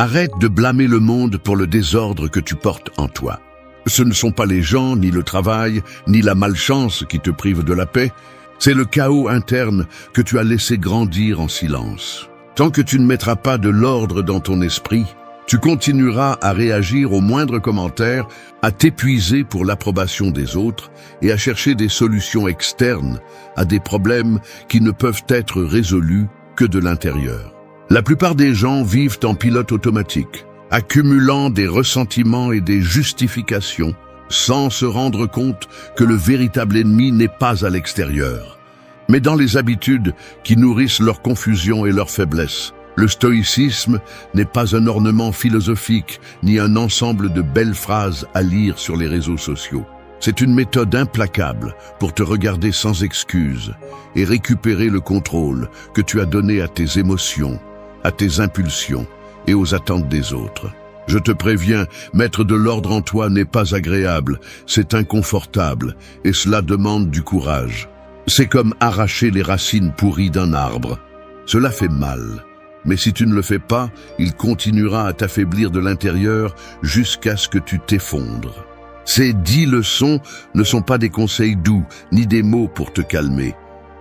Arrête de blâmer le monde pour le désordre que tu portes en toi. Ce ne sont pas les gens, ni le travail, ni la malchance qui te privent de la paix. C'est le chaos interne que tu as laissé grandir en silence. Tant que tu ne mettras pas de l'ordre dans ton esprit, tu continueras à réagir au moindre commentaire, à t'épuiser pour l'approbation des autres et à chercher des solutions externes à des problèmes qui ne peuvent être résolus que de l'intérieur. La plupart des gens vivent en pilote automatique, accumulant des ressentiments et des justifications, sans se rendre compte que le véritable ennemi n'est pas à l'extérieur, mais dans les habitudes qui nourrissent leur confusion et leur faiblesse. Le stoïcisme n'est pas un ornement philosophique, ni un ensemble de belles phrases à lire sur les réseaux sociaux. C'est une méthode implacable pour te regarder sans excuse et récupérer le contrôle que tu as donné à tes émotions, à tes impulsions et aux attentes des autres. Je te préviens, mettre de l'ordre en toi n'est pas agréable, c'est inconfortable et cela demande du courage. C'est comme arracher les racines pourries d'un arbre. Cela fait mal, mais si tu ne le fais pas, il continuera à t'affaiblir de l'intérieur jusqu'à ce que tu t'effondres. Ces 10 leçons ne sont pas des conseils doux ni des mots pour te calmer.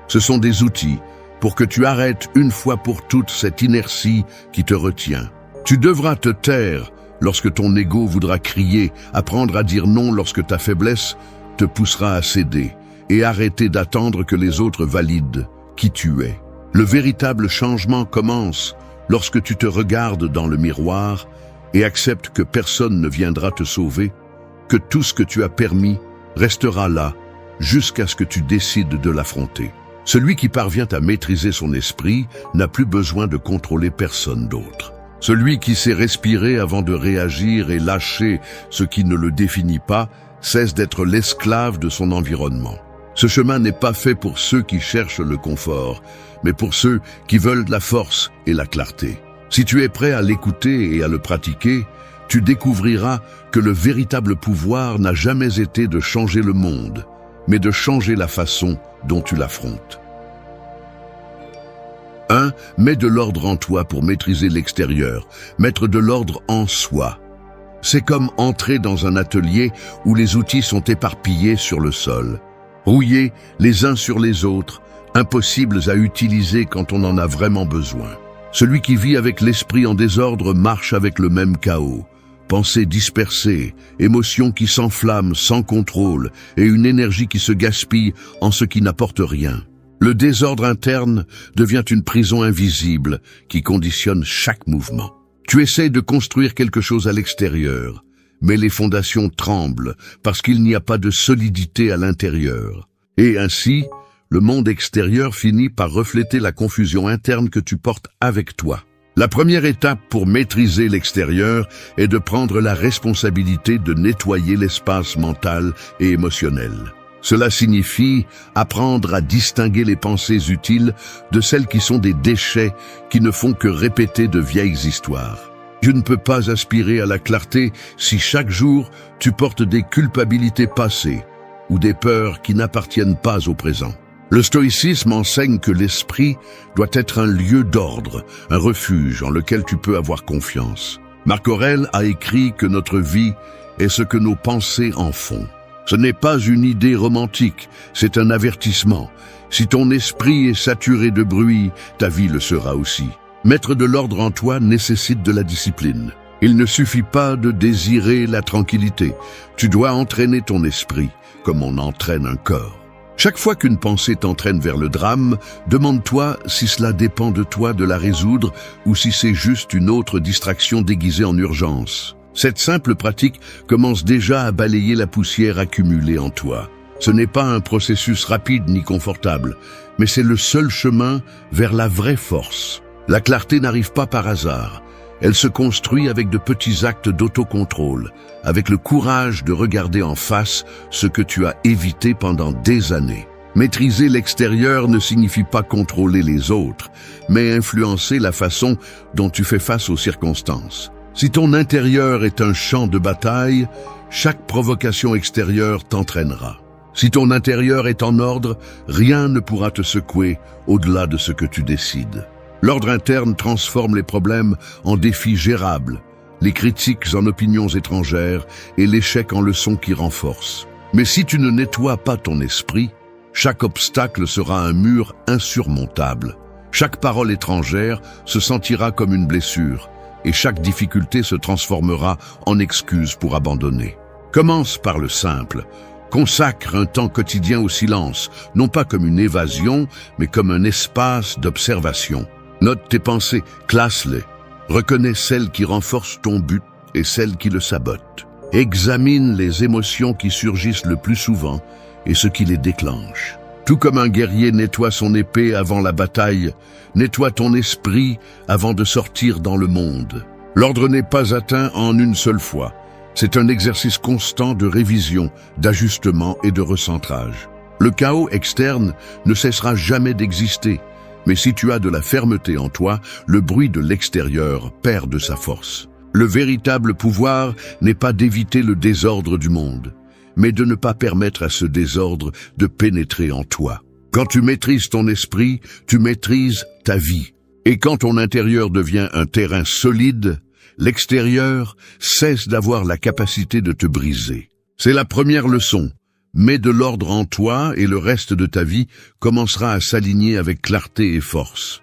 Ce sont des outils pour que tu arrêtes une fois pour toutes cette inertie qui te retient. Tu devras te taire lorsque ton ego voudra crier, apprendre à dire non lorsque ta faiblesse te poussera à céder et arrêter d'attendre que les autres valident qui tu es. Le véritable changement commence lorsque tu te regardes dans le miroir et acceptes que personne ne viendra te sauver, que tout ce que tu as permis restera là jusqu'à ce que tu décides de l'affronter. Celui qui parvient à maîtriser son esprit n'a plus besoin de contrôler personne d'autre. Celui qui sait respirer avant de réagir et lâcher ce qui ne le définit pas cesse d'être l'esclave de son environnement. Ce chemin n'est pas fait pour ceux qui cherchent le confort, mais pour ceux qui veulent la force et la clarté. Si tu es prêt à l'écouter et à le pratiquer, tu découvriras que le véritable pouvoir n'a jamais été de changer le monde, mais de changer la façon dont tu l'affrontes. 1. Mets de l'ordre en toi pour maîtriser l'extérieur, mettre de l'ordre en soi. C'est comme entrer dans un atelier où les outils sont éparpillés sur le sol, rouillés les uns sur les autres, impossibles à utiliser quand on en a vraiment besoin. Celui qui vit avec l'esprit en désordre marche avec le même chaos. Pensées dispersées, émotions qui s'enflamment sans contrôle et une énergie qui se gaspille en ce qui n'apporte rien. Le désordre interne devient une prison invisible qui conditionne chaque mouvement. Tu essaies de construire quelque chose à l'extérieur, mais les fondations tremblent parce qu'il n'y a pas de solidité à l'intérieur. Et ainsi, le monde extérieur finit par refléter la confusion interne que tu portes avec toi. La première étape pour maîtriser l'extérieur est de prendre la responsabilité de nettoyer l'espace mental et émotionnel. Cela signifie apprendre à distinguer les pensées utiles de celles qui sont des déchets qui ne font que répéter de vieilles histoires. Tu ne peux pas aspirer à la clarté si chaque jour tu portes des culpabilités passées ou des peurs qui n'appartiennent pas au présent. Le stoïcisme enseigne que l'esprit doit être un lieu d'ordre, un refuge en lequel tu peux avoir confiance. Marc Aurèle a écrit que notre vie est ce que nos pensées en font. Ce n'est pas une idée romantique, c'est un avertissement. Si ton esprit est saturé de bruit, ta vie le sera aussi. Mettre de l'ordre en toi nécessite de la discipline. Il ne suffit pas de désirer la tranquillité. Tu dois entraîner ton esprit, comme on entraîne un corps. Chaque fois qu'une pensée t'entraîne vers le drame, demande-toi si cela dépend de toi de la résoudre ou si c'est juste une autre distraction déguisée en urgence. Cette simple pratique commence déjà à balayer la poussière accumulée en toi. Ce n'est pas un processus rapide ni confortable, mais c'est le seul chemin vers la vraie force. La clarté n'arrive pas par hasard. Elle se construit avec de petits actes d'autocontrôle, avec le courage de regarder en face ce que tu as évité pendant des années. Maîtriser l'extérieur ne signifie pas contrôler les autres, mais influencer la façon dont tu fais face aux circonstances. Si ton intérieur est un champ de bataille, chaque provocation extérieure t'entraînera. Si ton intérieur est en ordre, rien ne pourra te secouer au-delà de ce que tu décides. L'ordre interne transforme les problèmes en défis gérables, les critiques en opinions étrangères et l'échec en leçons qui renforcent. Mais si tu ne nettoies pas ton esprit, chaque obstacle sera un mur insurmontable. Chaque parole étrangère se sentira comme une blessure et chaque difficulté se transformera en excuse pour abandonner. Commence par le simple. Consacre un temps quotidien au silence, non pas comme une évasion, mais comme un espace d'observation. Note tes pensées, classe-les. Reconnais celles qui renforcent ton but et celles qui le sabotent. Examine les émotions qui surgissent le plus souvent et ce qui les déclenche. Tout comme un guerrier nettoie son épée avant la bataille, nettoie ton esprit avant de sortir dans le monde. L'ordre n'est pas atteint en une seule fois. C'est un exercice constant de révision, d'ajustement et de recentrage. Le chaos externe ne cessera jamais d'exister, mais si tu as de la fermeté en toi, le bruit de l'extérieur perd de sa force. Le véritable pouvoir n'est pas d'éviter le désordre du monde, mais de ne pas permettre à ce désordre de pénétrer en toi. Quand tu maîtrises ton esprit, tu maîtrises ta vie. Et quand ton intérieur devient un terrain solide, l'extérieur cesse d'avoir la capacité de te briser. C'est la première leçon. Mets de l'ordre en toi et le reste de ta vie commencera à s'aligner avec clarté et force.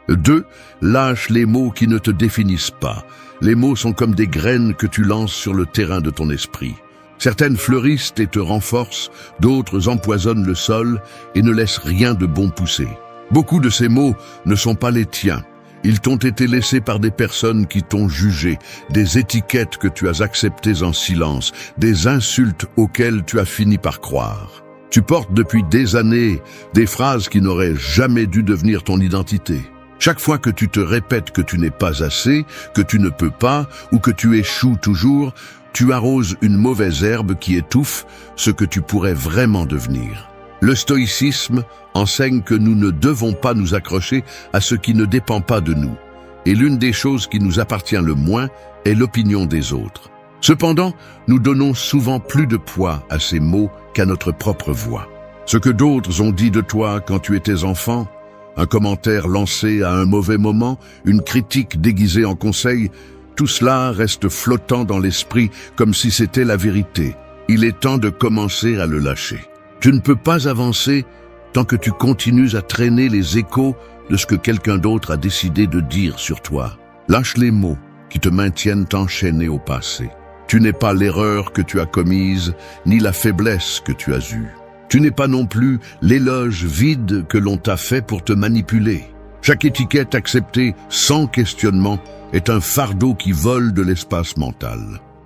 2. Lâche les mots qui ne te définissent pas. Les mots sont comme des graines que tu lances sur le terrain de ton esprit. Certaines fleurissent et te renforcent, d'autres empoisonnent le sol et ne laissent rien de bon pousser. Beaucoup de ces mots ne sont pas les tiens. Ils t'ont été laissés par des personnes qui t'ont jugé, des étiquettes que tu as acceptées en silence, des insultes auxquelles tu as fini par croire. Tu portes depuis des années des phrases qui n'auraient jamais dû devenir ton identité. Chaque fois que tu te répètes que tu n'es pas assez, que tu ne peux pas ou que tu échoues toujours, tu arroses une mauvaise herbe qui étouffe ce que tu pourrais vraiment devenir. Le stoïcisme enseigne que nous ne devons pas nous accrocher à ce qui ne dépend pas de nous. Et l'une des choses qui nous appartient le moins est l'opinion des autres. Cependant, nous donnons souvent plus de poids à ces mots qu'à notre propre voix. Ce que d'autres ont dit de toi quand tu étais enfant, un commentaire lancé à un mauvais moment, une critique déguisée en conseil, tout cela reste flottant dans l'esprit comme si c'était la vérité. Il est temps de commencer à le lâcher. Tu ne peux pas avancer tant que tu continues à traîner les échos de ce que quelqu'un d'autre a décidé de dire sur toi. Lâche les mots qui te maintiennent enchaîné au passé. Tu n'es pas l'erreur que tu as commise, ni la faiblesse que tu as eue. Tu n'es pas non plus l'éloge vide que l'on t'a fait pour te manipuler. Chaque étiquette acceptée sans questionnement est un fardeau qui vole de l'espace mental.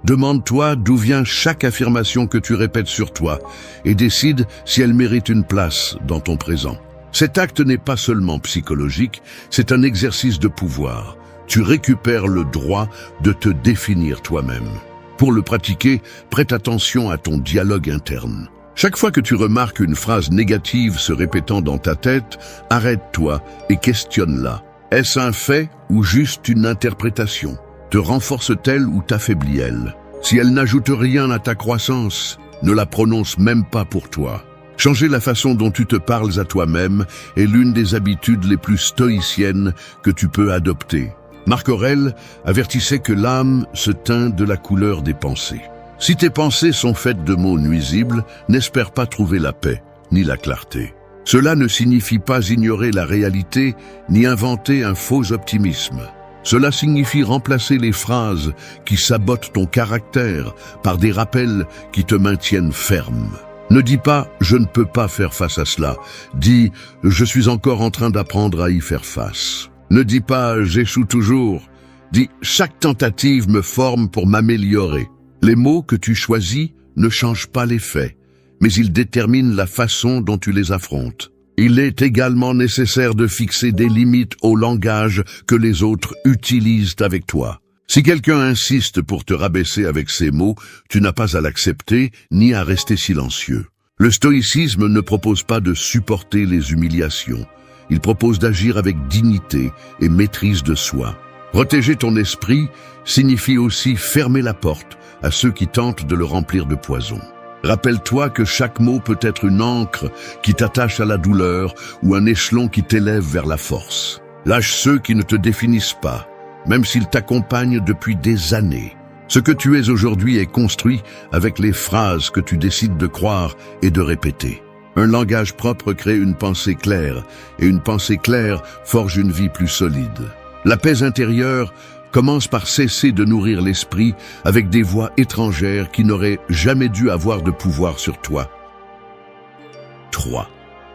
Demande-toi d'où vient chaque affirmation que tu répètes sur toi et décide si elle mérite une place dans ton présent. Cet acte n'est pas seulement psychologique, c'est un exercice de pouvoir. Tu récupères le droit de te définir toi-même. Pour le pratiquer, prête attention à ton dialogue interne. Chaque fois que tu remarques une phrase négative se répétant dans ta tête, arrête-toi et questionne-la. Est-ce un fait ou juste une interprétation ? Te renforce-t-elle ou t'affaiblit-elle ? Si elle n'ajoute rien à ta croissance, ne la prononce même pas pour toi. Changer la façon dont tu te parles à toi-même est l'une des habitudes les plus stoïciennes que tu peux adopter. Marc Aurèle avertissait que l'âme se teint de la couleur des pensées. Si tes pensées sont faites de mots nuisibles, n'espère pas trouver la paix, ni la clarté. Cela ne signifie pas ignorer la réalité, ni inventer un faux optimisme. Cela signifie remplacer les phrases qui sabotent ton caractère par des rappels qui te maintiennent ferme. Ne dis pas « je ne peux pas faire face à cela ». Dis « je suis encore en train d'apprendre à y faire face ». Ne dis pas « j'échoue toujours ». Dis « chaque tentative me forme pour m'améliorer ». Les mots que tu choisis ne changent pas les faits, mais ils déterminent la façon dont tu les affrontes. Il est également nécessaire de fixer des limites au langage que les autres utilisent avec toi. Si quelqu'un insiste pour te rabaisser avec ces mots, tu n'as pas à l'accepter ni à rester silencieux. Le stoïcisme ne propose pas de supporter les humiliations. Il propose d'agir avec dignité et maîtrise de soi. Protéger ton esprit signifie aussi fermer la porte à ceux qui tentent de le remplir de poison. Rappelle-toi que chaque mot peut être une ancre qui t'attache à la douleur ou un échelon qui t'élève vers la force. Lâche ceux qui ne te définissent pas, même s'ils t'accompagnent depuis des années. Ce que tu es aujourd'hui est construit avec les phrases que tu décides de croire et de répéter. Un langage propre crée une pensée claire, et une pensée claire forge une vie plus solide. La paix intérieure commence par cesser de nourrir l'esprit avec des voix étrangères qui n'auraient jamais dû avoir de pouvoir sur toi. 3.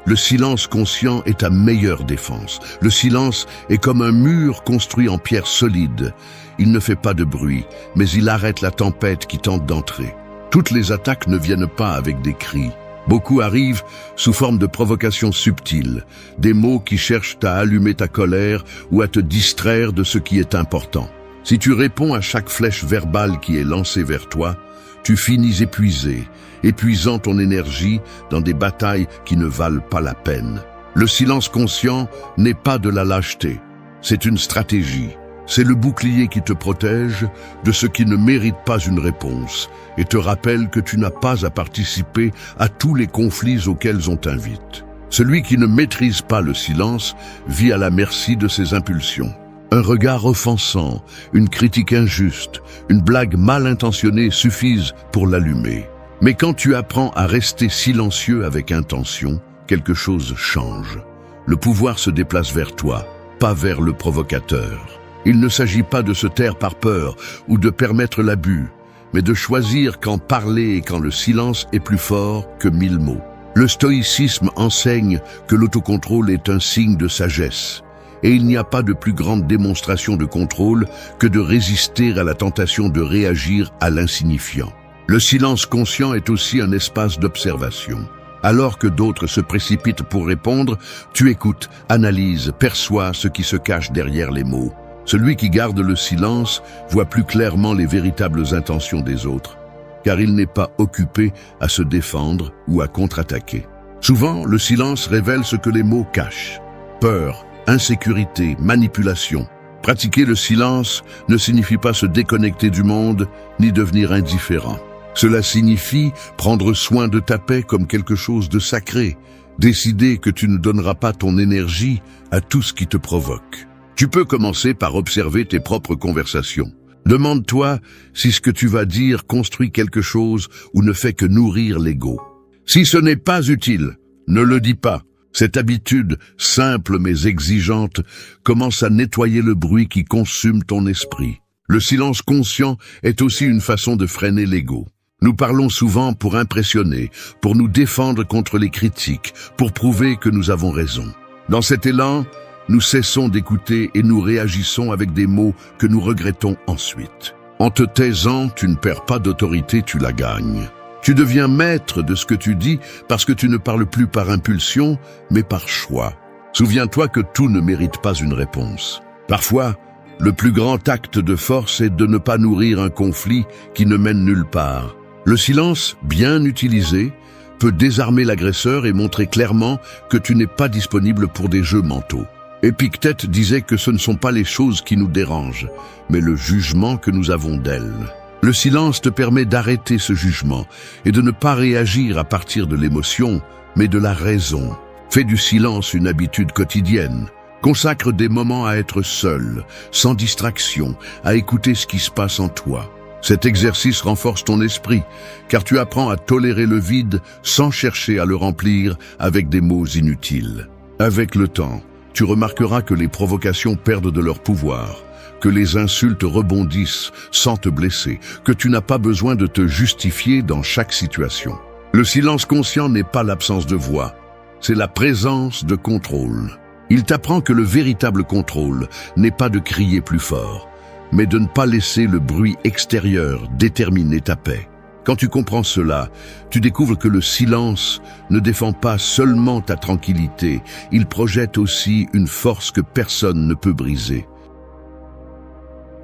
Le silence conscient est ta meilleure défense. Le silence est comme un mur construit en pierre solide. Il ne fait pas de bruit, mais il arrête la tempête qui tente d'entrer. Toutes les attaques ne viennent pas avec des cris. Beaucoup arrivent sous forme de provocations subtiles, des mots qui cherchent à allumer ta colère ou à te distraire de ce qui est important. Si tu réponds à chaque flèche verbale qui est lancée vers toi, tu finis épuisé, épuisant ton énergie dans des batailles qui ne valent pas la peine. Le silence conscient n'est pas de la lâcheté, c'est une stratégie. C'est le bouclier qui te protège de ce qui ne mérite pas une réponse et te rappelle que tu n'as pas à participer à tous les conflits auxquels on t'invite. Celui qui ne maîtrise pas le silence vit à la merci de ses impulsions. Un regard offensant, une critique injuste, une blague mal intentionnée suffisent pour l'allumer. Mais quand tu apprends à rester silencieux avec intention, quelque chose change. Le pouvoir se déplace vers toi, pas vers le provocateur. Il ne s'agit pas de se taire par peur ou de permettre l'abus, mais de choisir quand parler et quand le silence est plus fort que 1000 mots. Le stoïcisme enseigne que l'autocontrôle est un signe de sagesse, et il n'y a pas de plus grande démonstration de contrôle que de résister à la tentation de réagir à l'insignifiant. Le silence conscient est aussi un espace d'observation. Alors que d'autres se précipitent pour répondre, tu écoutes, analyses, perçois ce qui se cache derrière les mots. Celui qui garde le silence voit plus clairement les véritables intentions des autres, car il n'est pas occupé à se défendre ou à contre-attaquer. Souvent, le silence révèle ce que les mots cachent. Peur, insécurité, manipulation. Pratiquer le silence ne signifie pas se déconnecter du monde, ni devenir indifférent. Cela signifie prendre soin de ta paix comme quelque chose de sacré, décider que tu ne donneras pas ton énergie à tout ce qui te provoque. Tu peux commencer par observer tes propres conversations. Demande-toi si ce que tu vas dire construit quelque chose ou ne fait que nourrir l'ego. Si ce n'est pas utile, ne le dis pas. Cette habitude, simple mais exigeante, commence à nettoyer le bruit qui consume ton esprit. Le silence conscient est aussi une façon de freiner l'ego. Nous parlons souvent pour impressionner, pour nous défendre contre les critiques, pour prouver que nous avons raison. Dans cet élan, nous cessons d'écouter et nous réagissons avec des mots que nous regrettons ensuite. En te taisant, tu ne perds pas d'autorité, tu la gagnes. Tu deviens maître de ce que tu dis parce que tu ne parles plus par impulsion, mais par choix. Souviens-toi que tout ne mérite pas une réponse. Parfois, le plus grand acte de force est de ne pas nourrir un conflit qui ne mène nulle part. Le silence, bien utilisé, peut désarmer l'agresseur et montrer clairement que tu n'es pas disponible pour des jeux mentaux. Épictète disait que ce ne sont pas les choses qui nous dérangent, mais le jugement que nous avons d'elles. Le silence te permet d'arrêter ce jugement et de ne pas réagir à partir de l'émotion, mais de la raison. Fais du silence une habitude quotidienne. Consacre des moments à être seul, sans distraction, à écouter ce qui se passe en toi. Cet exercice renforce ton esprit, car tu apprends à tolérer le vide sans chercher à le remplir avec des mots inutiles. Avec le temps, tu remarqueras que les provocations perdent de leur pouvoir, que les insultes rebondissent sans te blesser, que tu n'as pas besoin de te justifier dans chaque situation. Le silence conscient n'est pas l'absence de voix, c'est la présence de contrôle. Il t'apprend que le véritable contrôle n'est pas de crier plus fort, mais de ne pas laisser le bruit extérieur déterminer ta paix. Quand tu comprends cela, tu découvres que le silence ne défend pas seulement ta tranquillité, il projette aussi une force que personne ne peut briser.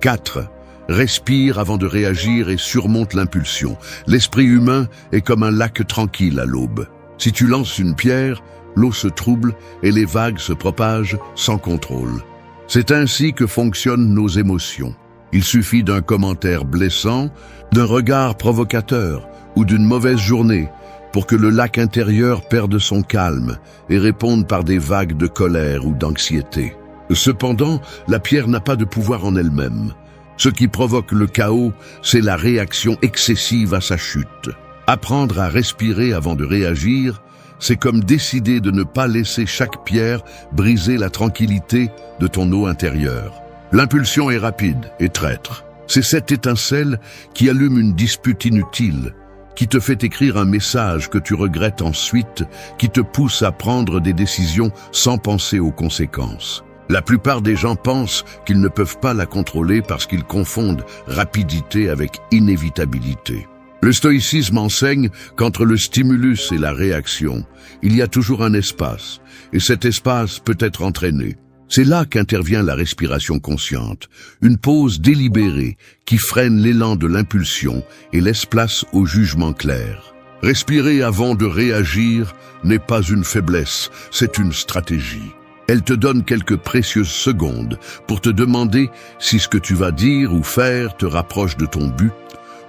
4. Respire avant de réagir et surmonte l'impulsion. L'esprit humain est comme un lac tranquille à l'aube. Si tu lances une pierre, l'eau se trouble et les vagues se propagent sans contrôle. C'est ainsi que fonctionnent nos émotions. Il suffit d'un commentaire blessant, d'un regard provocateur ou d'une mauvaise journée pour que le lac intérieur perde son calme et réponde par des vagues de colère ou d'anxiété. Cependant, la pierre n'a pas de pouvoir en elle-même. Ce qui provoque le chaos, c'est la réaction excessive à sa chute. Apprendre à respirer avant de réagir, c'est comme décider de ne pas laisser chaque pierre briser la tranquillité de ton eau intérieure. L'impulsion est rapide et traître. C'est cette étincelle qui allume une dispute inutile, qui te fait écrire un message que tu regrettes ensuite, qui te pousse à prendre des décisions sans penser aux conséquences. La plupart des gens pensent qu'ils ne peuvent pas la contrôler parce qu'ils confondent rapidité avec inévitabilité. Le stoïcisme enseigne qu'entre le stimulus et la réaction, il y a toujours un espace, et cet espace peut être entraîné. C'est là qu'intervient la respiration consciente, une pause délibérée qui freine l'élan de l'impulsion et laisse place au jugement clair. Respirer avant de réagir n'est pas une faiblesse, c'est une stratégie. Elle te donne quelques précieuses secondes pour te demander si ce que tu vas dire ou faire te rapproche de ton but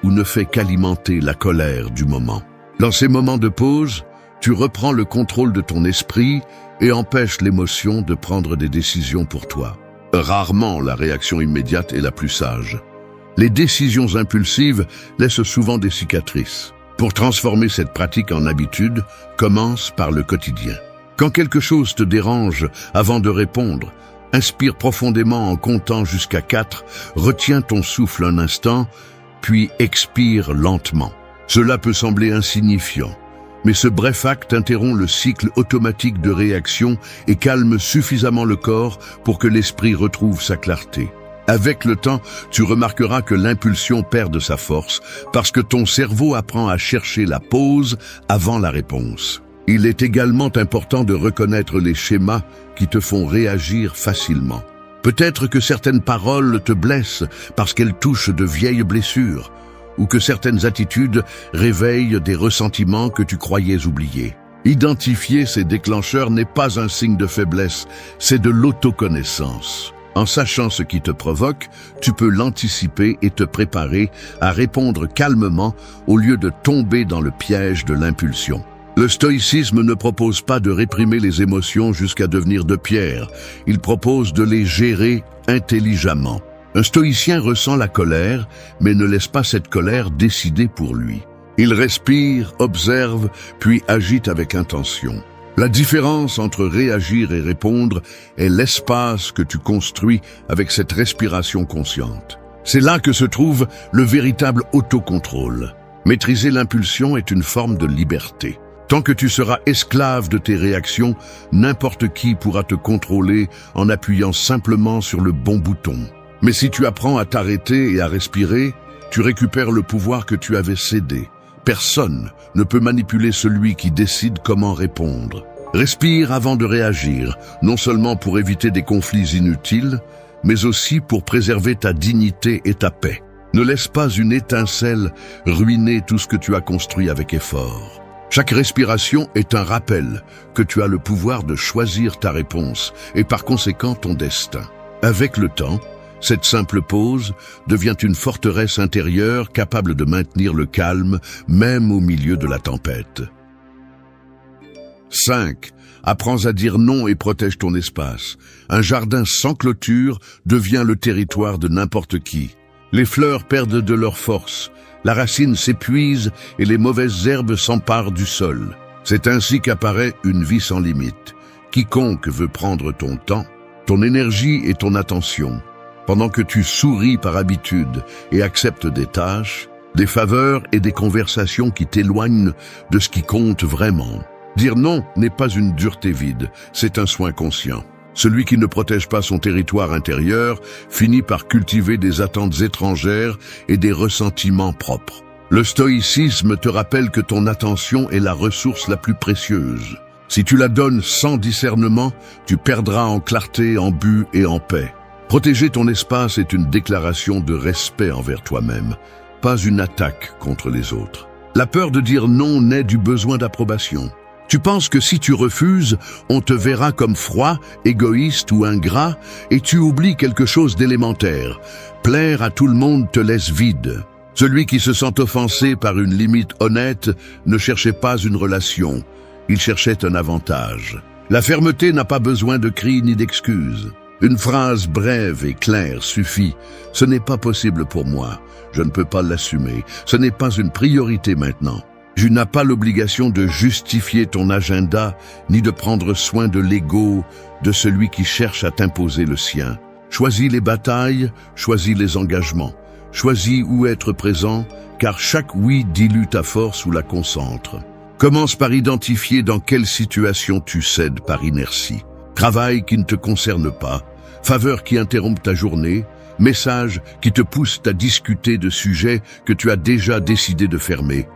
ou ne fait qu'alimenter la colère du moment. Dans ces moments de pause, tu reprends le contrôle de ton esprit et empêches l'émotion de prendre des décisions pour toi. Rarement la réaction immédiate est la plus sage. Les décisions impulsives laissent souvent des cicatrices. Pour transformer cette pratique en habitude, commence par le quotidien. Quand quelque chose te dérange, avant de répondre, inspire profondément en comptant jusqu'à 4, retiens ton souffle un instant, puis expire lentement. Cela peut sembler insignifiant, mais ce bref acte interrompt le cycle automatique de réaction et calme suffisamment le corps pour que l'esprit retrouve sa clarté. Avec le temps, tu remarqueras que l'impulsion perd de sa force parce que ton cerveau apprend à chercher la pause avant la réponse. Il est également important de reconnaître les schémas qui te font réagir facilement. Peut-être que certaines paroles te blessent parce qu'elles touchent de vieilles blessures, ou que certaines attitudes réveillent des ressentiments que tu croyais oublier. Identifier ces déclencheurs n'est pas un signe de faiblesse, c'est de l'autoconnaissance. En sachant ce qui te provoque, tu peux l'anticiper et te préparer à répondre calmement au lieu de tomber dans le piège de l'impulsion. Le stoïcisme ne propose pas de réprimer les émotions jusqu'à devenir de pierre, il propose de les gérer intelligemment. Un stoïcien ressent la colère, mais ne laisse pas cette colère décider pour lui. Il respire, observe, puis agit avec intention. La différence entre réagir et répondre est l'espace que tu construis avec cette respiration consciente. C'est là que se trouve le véritable autocontrôle. Maîtriser l'impulsion est une forme de liberté. Tant que tu seras esclave de tes réactions, n'importe qui pourra te contrôler en appuyant simplement sur le bon bouton. Mais si tu apprends à t'arrêter et à respirer, tu récupères le pouvoir que tu avais cédé. Personne ne peut manipuler celui qui décide comment répondre. Respire avant de réagir, non seulement pour éviter des conflits inutiles, mais aussi pour préserver ta dignité et ta paix. Ne laisse pas une étincelle ruiner tout ce que tu as construit avec effort. Chaque respiration est un rappel que tu as le pouvoir de choisir ta réponse et par conséquent ton destin. Avec le temps, cette simple pause devient une forteresse intérieure capable de maintenir le calme même au milieu de la tempête. 5. Apprends à dire non et protège ton espace. Un jardin sans clôture devient le territoire de n'importe qui. Les fleurs perdent de leur force. La racine s'épuise et les mauvaises herbes s'emparent du sol. C'est ainsi qu'apparaît une vie sans limite. Quiconque veut prendre ton temps, ton énergie et ton attention, pendant que tu souris par habitude et acceptes des tâches, des faveurs et des conversations qui t'éloignent de ce qui compte vraiment. Dire non n'est pas une dureté vide, c'est un soin conscient. Celui qui ne protège pas son territoire intérieur finit par cultiver des attentes étrangères et des ressentiments propres. Le stoïcisme te rappelle que ton attention est la ressource la plus précieuse. Si tu la donnes sans discernement, tu perdras en clarté, en but et en paix. Protéger ton espace est une déclaration de respect envers toi-même, pas une attaque contre les autres. La peur de dire non naît du besoin d'approbation. Tu penses que si tu refuses, on te verra comme froid, égoïste ou ingrat, et tu oublies quelque chose d'élémentaire. Plaire à tout le monde te laisse vide. Celui qui se sent offensé par une limite honnête ne cherchait pas une relation, il cherchait un avantage. La fermeté n'a pas besoin de cris ni d'excuses. Une phrase brève et claire suffit. Ce n'est pas possible pour moi. Je ne peux pas l'assumer. Ce n'est pas une priorité maintenant. Tu n'as pas l'obligation de justifier ton agenda, ni de prendre soin de l'ego de celui qui cherche à t'imposer le sien. Choisis les batailles, choisis les engagements. Choisis où être présent, car chaque oui dilue ta force ou la concentre. Commence par identifier dans quelle situation tu cèdes par inertie. Travail qui ne te concerne pas, faveur qui interrompt ta journée, message qui te pousse à discuter de sujets que tu as déjà décidé de fermer.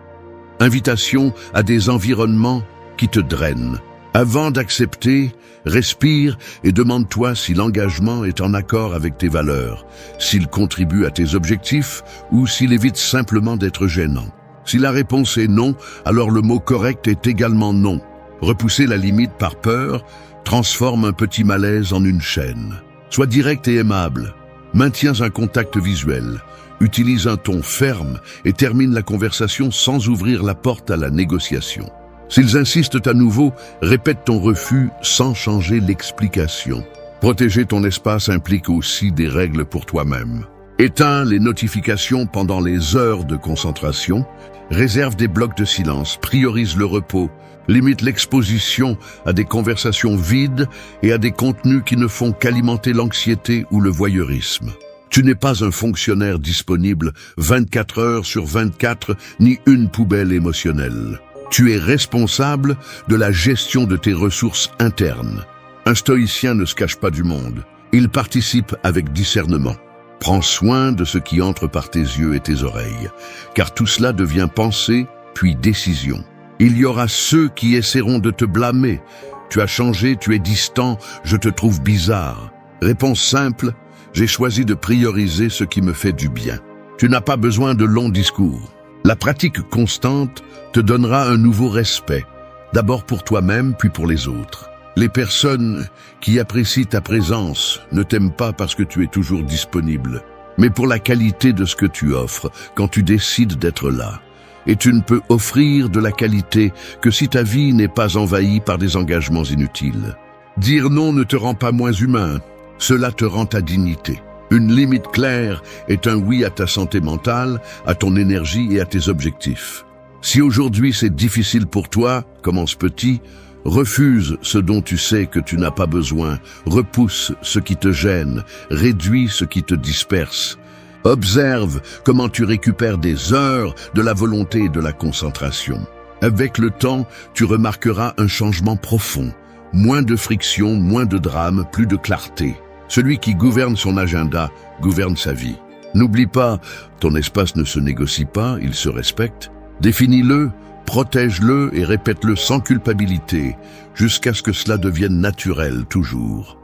Invitation à des environnements qui te drainent. Avant d'accepter, respire et demande-toi si l'engagement est en accord avec tes valeurs, s'il contribue à tes objectifs ou s'il évite simplement d'être gênant. Si la réponse est non, alors le mot correct est également non. Repousser la limite par peur transforme un petit malaise en une chaîne. Sois direct et aimable. Maintiens un contact visuel. Utilise un ton ferme et termine la conversation sans ouvrir la porte à la négociation. S'ils insistent à nouveau, répète ton refus sans changer l'explication. Protéger ton espace implique aussi des règles pour toi-même. Éteins les notifications pendant les heures de concentration. Réserve des blocs de silence. Priorise le repos. Limite l'exposition à des conversations vides et à des contenus qui ne font qu'alimenter l'anxiété ou le voyeurisme. Tu n'es pas un fonctionnaire disponible 24 heures sur 24, ni une poubelle émotionnelle. Tu es responsable de la gestion de tes ressources internes. Un stoïcien ne se cache pas du monde. Il participe avec discernement. Prends soin de ce qui entre par tes yeux et tes oreilles, car tout cela devient pensée, puis décision. Il y aura ceux qui essaieront de te blâmer. Tu as changé, tu es distant, je te trouve bizarre. Réponse simple, j'ai choisi de prioriser ce qui me fait du bien. Tu n'as pas besoin de longs discours. La pratique constante te donnera un nouveau respect, d'abord pour toi-même, puis pour les autres. Les personnes qui apprécient ta présence ne t'aiment pas parce que tu es toujours disponible, mais pour la qualité de ce que tu offres quand tu décides d'être là. Et tu ne peux offrir de la qualité que si ta vie n'est pas envahie par des engagements inutiles. Dire non ne te rend pas moins humain, cela te rend ta dignité. Une limite claire est un oui à ta santé mentale, à ton énergie et à tes objectifs. Si aujourd'hui c'est difficile pour toi, commence petit, refuse ce dont tu sais que tu n'as pas besoin, repousse ce qui te gêne, réduis ce qui te disperse. Observe comment tu récupères des heures de la volonté et de la concentration. Avec le temps, tu remarqueras un changement profond. Moins de friction, moins de drame, plus de clarté. Celui qui gouverne son agenda gouverne sa vie. N'oublie pas, ton espace ne se négocie pas, il se respecte. Définis-le, protège-le et répète-le sans culpabilité, jusqu'à ce que cela devienne naturel toujours.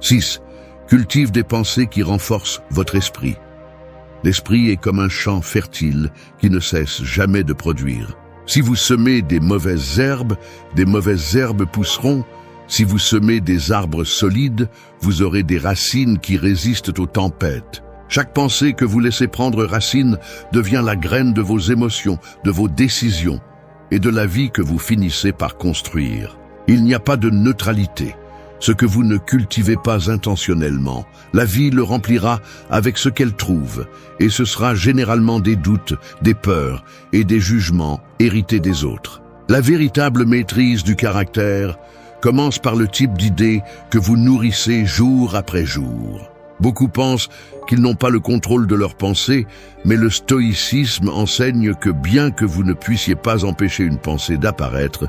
6. Cultive des pensées qui renforcent votre esprit. L'esprit est comme un champ fertile qui ne cesse jamais de produire. Si vous semez des mauvaises herbes pousseront. Si vous semez des arbres solides, vous aurez des racines qui résistent aux tempêtes. Chaque pensée que vous laissez prendre racine devient la graine de vos émotions, de vos décisions et de la vie que vous finissez par construire. Il n'y a pas de neutralité. Ce que vous ne cultivez pas intentionnellement, la vie le remplira avec ce qu'elle trouve, et ce sera généralement des doutes, des peurs et des jugements hérités des autres. La véritable maîtrise du caractère commence par le type d'idées que vous nourrissez jour après jour. Beaucoup pensent qu'ils n'ont pas le contrôle de leurs pensées, mais le stoïcisme enseigne que bien que vous ne puissiez pas empêcher une pensée d'apparaître,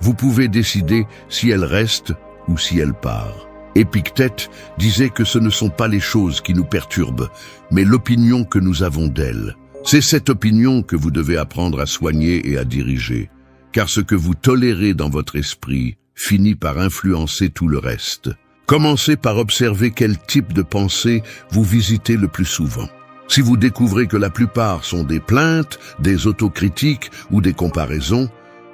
vous pouvez décider si elle reste ou si elle part. Épictète disait que ce ne sont pas les choses qui nous perturbent, mais l'opinion que nous avons d'elles. C'est cette opinion que vous devez apprendre à soigner et à diriger, car ce que vous tolérez dans votre esprit finit par influencer tout le reste. Commencez par observer quel type de pensée vous visitez le plus souvent. Si vous découvrez que la plupart sont des plaintes, des autocritiques ou des comparaisons,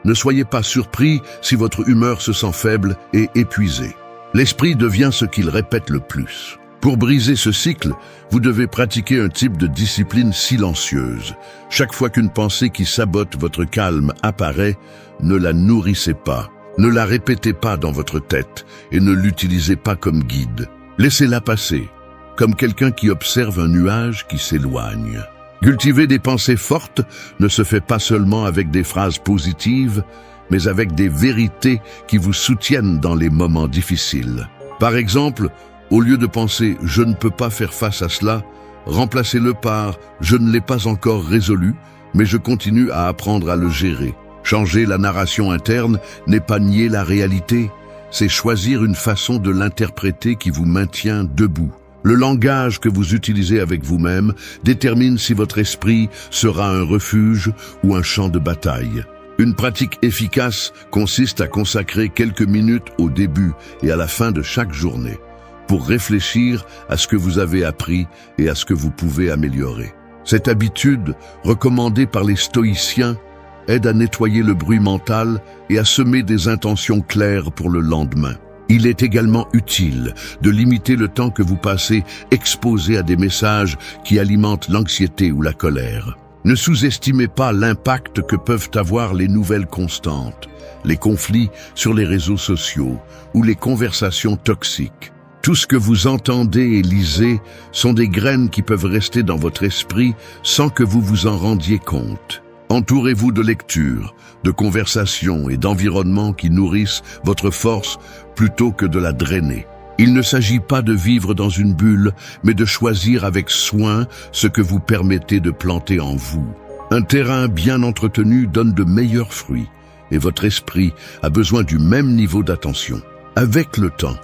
Ne soyez pas surpris si votre humeur se sent faible et épuisée. L'esprit devient ce qu'il répète le plus. Pour briser ce cycle, vous devez pratiquer un type de discipline silencieuse. Chaque fois qu'une pensée qui sabote votre calme apparaît, ne la nourrissez pas. Ne la répétez pas dans votre tête et ne l'utilisez pas comme guide. Laissez-la passer, comme quelqu'un qui observe un nuage qui s'éloigne. Cultiver des pensées fortes ne se fait pas seulement avec des phrases positives, mais avec des vérités qui vous soutiennent dans les moments difficiles. Par exemple, au lieu de penser « je ne peux pas faire face à cela », remplacez-le par « je ne l'ai pas encore résolu, mais je continue à apprendre à le gérer ». Changer la narration interne n'est pas nier la réalité, c'est choisir une façon de l'interpréter qui vous maintient debout. Le langage que vous utilisez avec vous-même détermine si votre esprit sera un refuge ou un champ de bataille. Une pratique efficace consiste à consacrer quelques minutes au début et à la fin de chaque journée pour réfléchir à ce que vous avez appris et à ce que vous pouvez améliorer. Cette habitude, recommandée par les stoïciens, aide à nettoyer le bruit mental et à semer des intentions claires pour le lendemain. Il est également utile de limiter le temps que vous passez exposé à des messages qui alimentent l'anxiété ou la colère. Ne sous-estimez pas l'impact que peuvent avoir les nouvelles constantes, les conflits sur les réseaux sociaux ou les conversations toxiques. Tout ce que vous entendez et lisez sont des graines qui peuvent rester dans votre esprit sans que vous vous en rendiez compte. Entourez-vous de lectures, de conversations et d'environnements qui nourrissent votre force plutôt que de la drainer. Il ne s'agit pas de vivre dans une bulle, mais de choisir avec soin ce que vous permettez de planter en vous. Un terrain bien entretenu donne de meilleurs fruits, et votre esprit a besoin du même niveau d'attention. Avec le temps,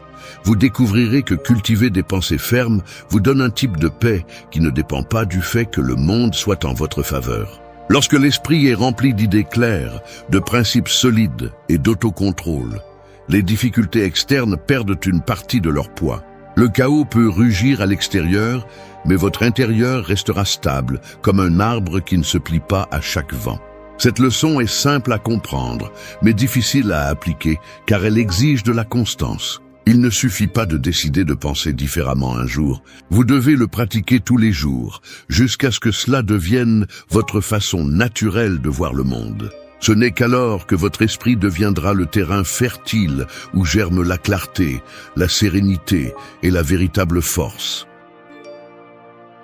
vous découvrirez que cultiver des pensées fermes vous donne un type de paix qui ne dépend pas du fait que le monde soit en votre faveur. Lorsque l'esprit est rempli d'idées claires, de principes solides et d'autocontrôle, les difficultés externes perdent une partie de leur poids. Le chaos peut rugir à l'extérieur, mais votre intérieur restera stable, comme un arbre qui ne se plie pas à chaque vent. Cette leçon est simple à comprendre, mais difficile à appliquer, car elle exige de la constance. Il ne suffit pas de décider de penser différemment un jour. Vous devez le pratiquer tous les jours, jusqu'à ce que cela devienne votre façon naturelle de voir le monde. Ce n'est qu'alors que votre esprit deviendra le terrain fertile où germe la clarté, la sérénité et la véritable force.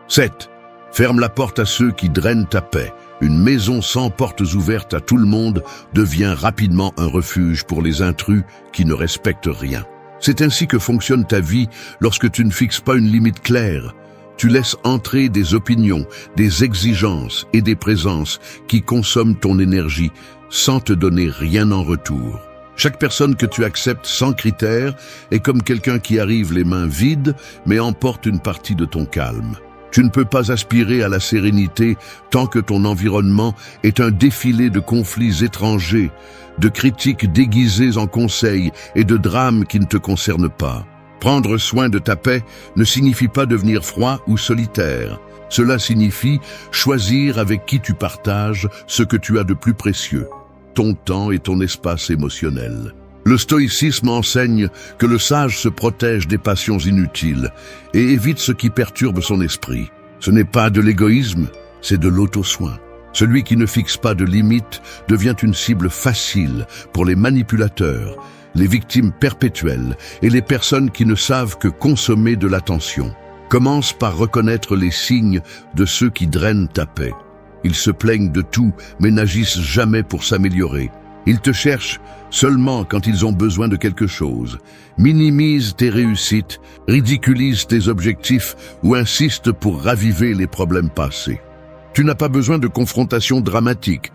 7. Ferme la porte à ceux qui drainent ta paix. Une maison sans portes ouvertes à tout le monde devient rapidement un refuge pour les intrus qui ne respectent rien. C'est ainsi que fonctionne ta vie lorsque tu ne fixes pas une limite claire. Tu laisses entrer des opinions, des exigences et des présences qui consomment ton énergie sans te donner rien en retour. Chaque personne que tu acceptes sans critères est comme quelqu'un qui arrive les mains vides mais emporte une partie de ton calme. Tu ne peux pas aspirer à la sérénité tant que ton environnement est un défilé de conflits étrangers, de critiques déguisées en conseils et de drames qui ne te concernent pas. Prendre soin de ta paix ne signifie pas devenir froid ou solitaire. Cela signifie choisir avec qui tu partages ce que tu as de plus précieux, ton temps et ton espace émotionnel. Le stoïcisme enseigne que le sage se protège des passions inutiles et évite ce qui perturbe son esprit. Ce n'est pas de l'égoïsme, c'est de l'auto-soin. Celui qui ne fixe pas de limites devient une cible facile pour les manipulateurs, les victimes perpétuelles et les personnes qui ne savent que consommer de l'attention. Commence par reconnaître les signes de ceux qui drainent ta paix. Ils se plaignent de tout, mais n'agissent jamais pour s'améliorer. Ils te cherchent seulement quand ils ont besoin de quelque chose, minimisent tes réussites, ridiculisent tes objectifs ou insistent pour raviver les problèmes passés. Tu n'as pas besoin de confrontations dramatiques.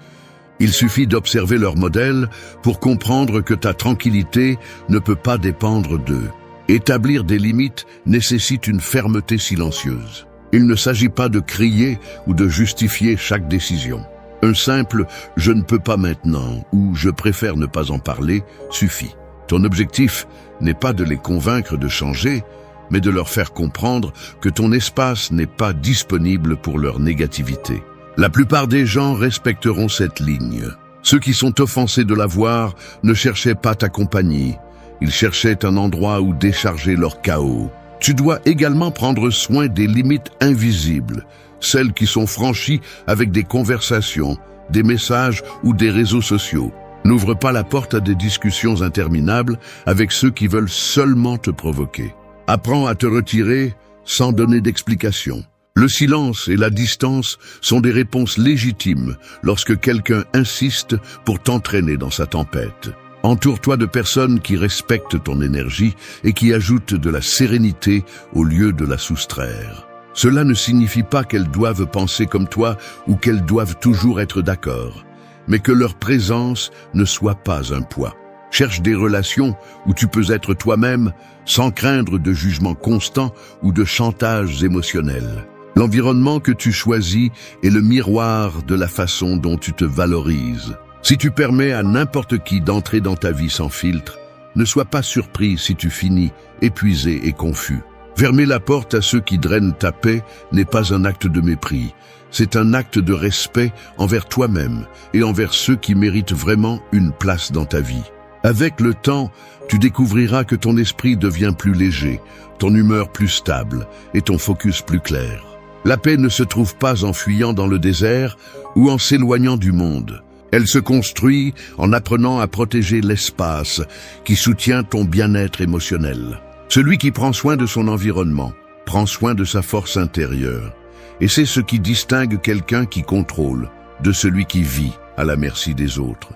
Il suffit d'observer leur modèle pour comprendre que ta tranquillité ne peut pas dépendre d'eux. Établir des limites nécessite une fermeté silencieuse. Il ne s'agit pas de crier ou de justifier chaque décision. Un simple « je ne peux pas maintenant » ou « je préfère ne pas en parler » suffit. Ton objectif n'est pas de les convaincre de changer, mais de leur faire comprendre que ton espace n'est pas disponible pour leur négativité. La plupart des gens respecteront cette ligne. Ceux qui sont offensés de la voir ne cherchaient pas ta compagnie. Ils cherchaient un endroit où décharger leur chaos. Tu dois également prendre soin des limites invisibles, celles qui sont franchies avec des conversations, des messages ou des réseaux sociaux. N'ouvre pas la porte à des discussions interminables avec ceux qui veulent seulement te provoquer. Apprends à te retirer sans donner d'explication. Le silence et la distance sont des réponses légitimes lorsque quelqu'un insiste pour t'entraîner dans sa tempête. Entoure-toi de personnes qui respectent ton énergie et qui ajoutent de la sérénité au lieu de la soustraire. Cela ne signifie pas qu'elles doivent penser comme toi ou qu'elles doivent toujours être d'accord, mais que leur présence ne soit pas un poids. Cherche des relations où tu peux être toi-même sans craindre de jugement constant ou de chantage émotionnel. L'environnement que tu choisis est le miroir de la façon dont tu te valorises. Si tu permets à n'importe qui d'entrer dans ta vie sans filtre, ne sois pas surpris si tu finis épuisé et confus. Fermer la porte à ceux qui drainent ta paix n'est pas un acte de mépris. C'est un acte de respect envers toi-même et envers ceux qui méritent vraiment une place dans ta vie. Avec le temps, tu découvriras que ton esprit devient plus léger, ton humeur plus stable et ton focus plus clair. La paix ne se trouve pas en fuyant dans le désert ou en s'éloignant du monde. Elle se construit en apprenant à protéger l'espace qui soutient ton bien-être émotionnel. Celui qui prend soin de son environnement prend soin de sa force intérieure. Et c'est ce qui distingue quelqu'un qui contrôle de celui qui vit à la merci des autres.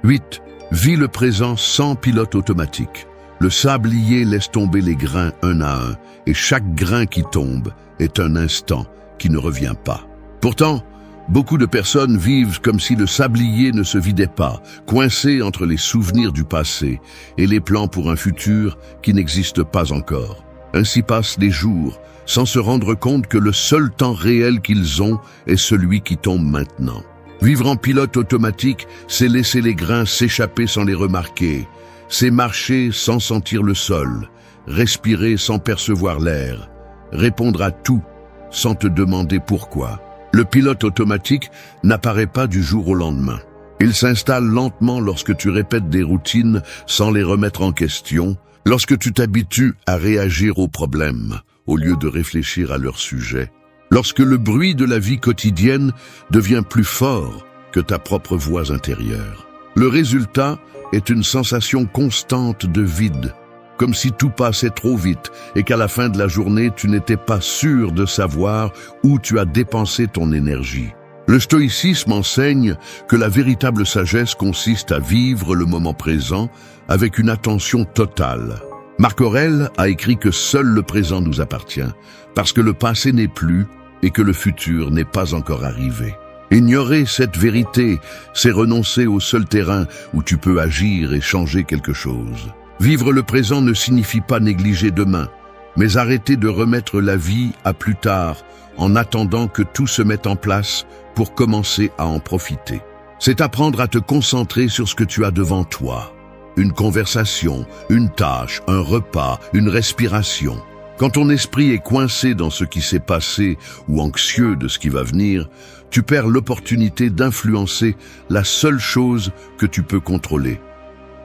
8. Vis le présent sans pilote automatique. Le sablier laisse tomber les grains un à un, et chaque grain qui tombe est un instant qui ne revient pas. Pourtant, beaucoup de personnes vivent comme si le sablier ne se vidait pas, coincés entre les souvenirs du passé et les plans pour un futur qui n'existe pas encore. Ainsi passent les jours, sans se rendre compte que le seul temps réel qu'ils ont est celui qui tombe maintenant. Vivre en pilote automatique, c'est laisser les grains s'échapper sans les remarquer, c'est marcher sans sentir le sol, respirer sans percevoir l'air, répondre à tout sans te demander pourquoi. Le pilote automatique n'apparaît pas du jour au lendemain. Il s'installe lentement lorsque tu répètes des routines sans les remettre en question, lorsque tu t'habitues à réagir aux problèmes au lieu de réfléchir à leur sujet, lorsque le bruit de la vie quotidienne devient plus fort que ta propre voix intérieure. Le résultat est une sensation constante de vide, comme si tout passait trop vite et qu'à la fin de la journée, tu n'étais pas sûr de savoir où tu as dépensé ton énergie. Le stoïcisme enseigne que la véritable sagesse consiste à vivre le moment présent avec une attention totale. Marc Aurèle a écrit que seul le présent nous appartient, parce que le passé n'est plus et que le futur n'est pas encore arrivé. Ignorer cette vérité, c'est renoncer au seul terrain où tu peux agir et changer quelque chose. Vivre le présent ne signifie pas négliger demain, mais arrêter de remettre la vie à plus tard en attendant que tout se mette en place pour commencer à en profiter. C'est apprendre à te concentrer sur ce que tu as devant toi. Une conversation, une tâche, un repas, une respiration. Quand ton esprit est coincé dans ce qui s'est passé ou anxieux de ce qui va venir, tu perds l'opportunité d'influencer la seule chose que tu peux contrôler,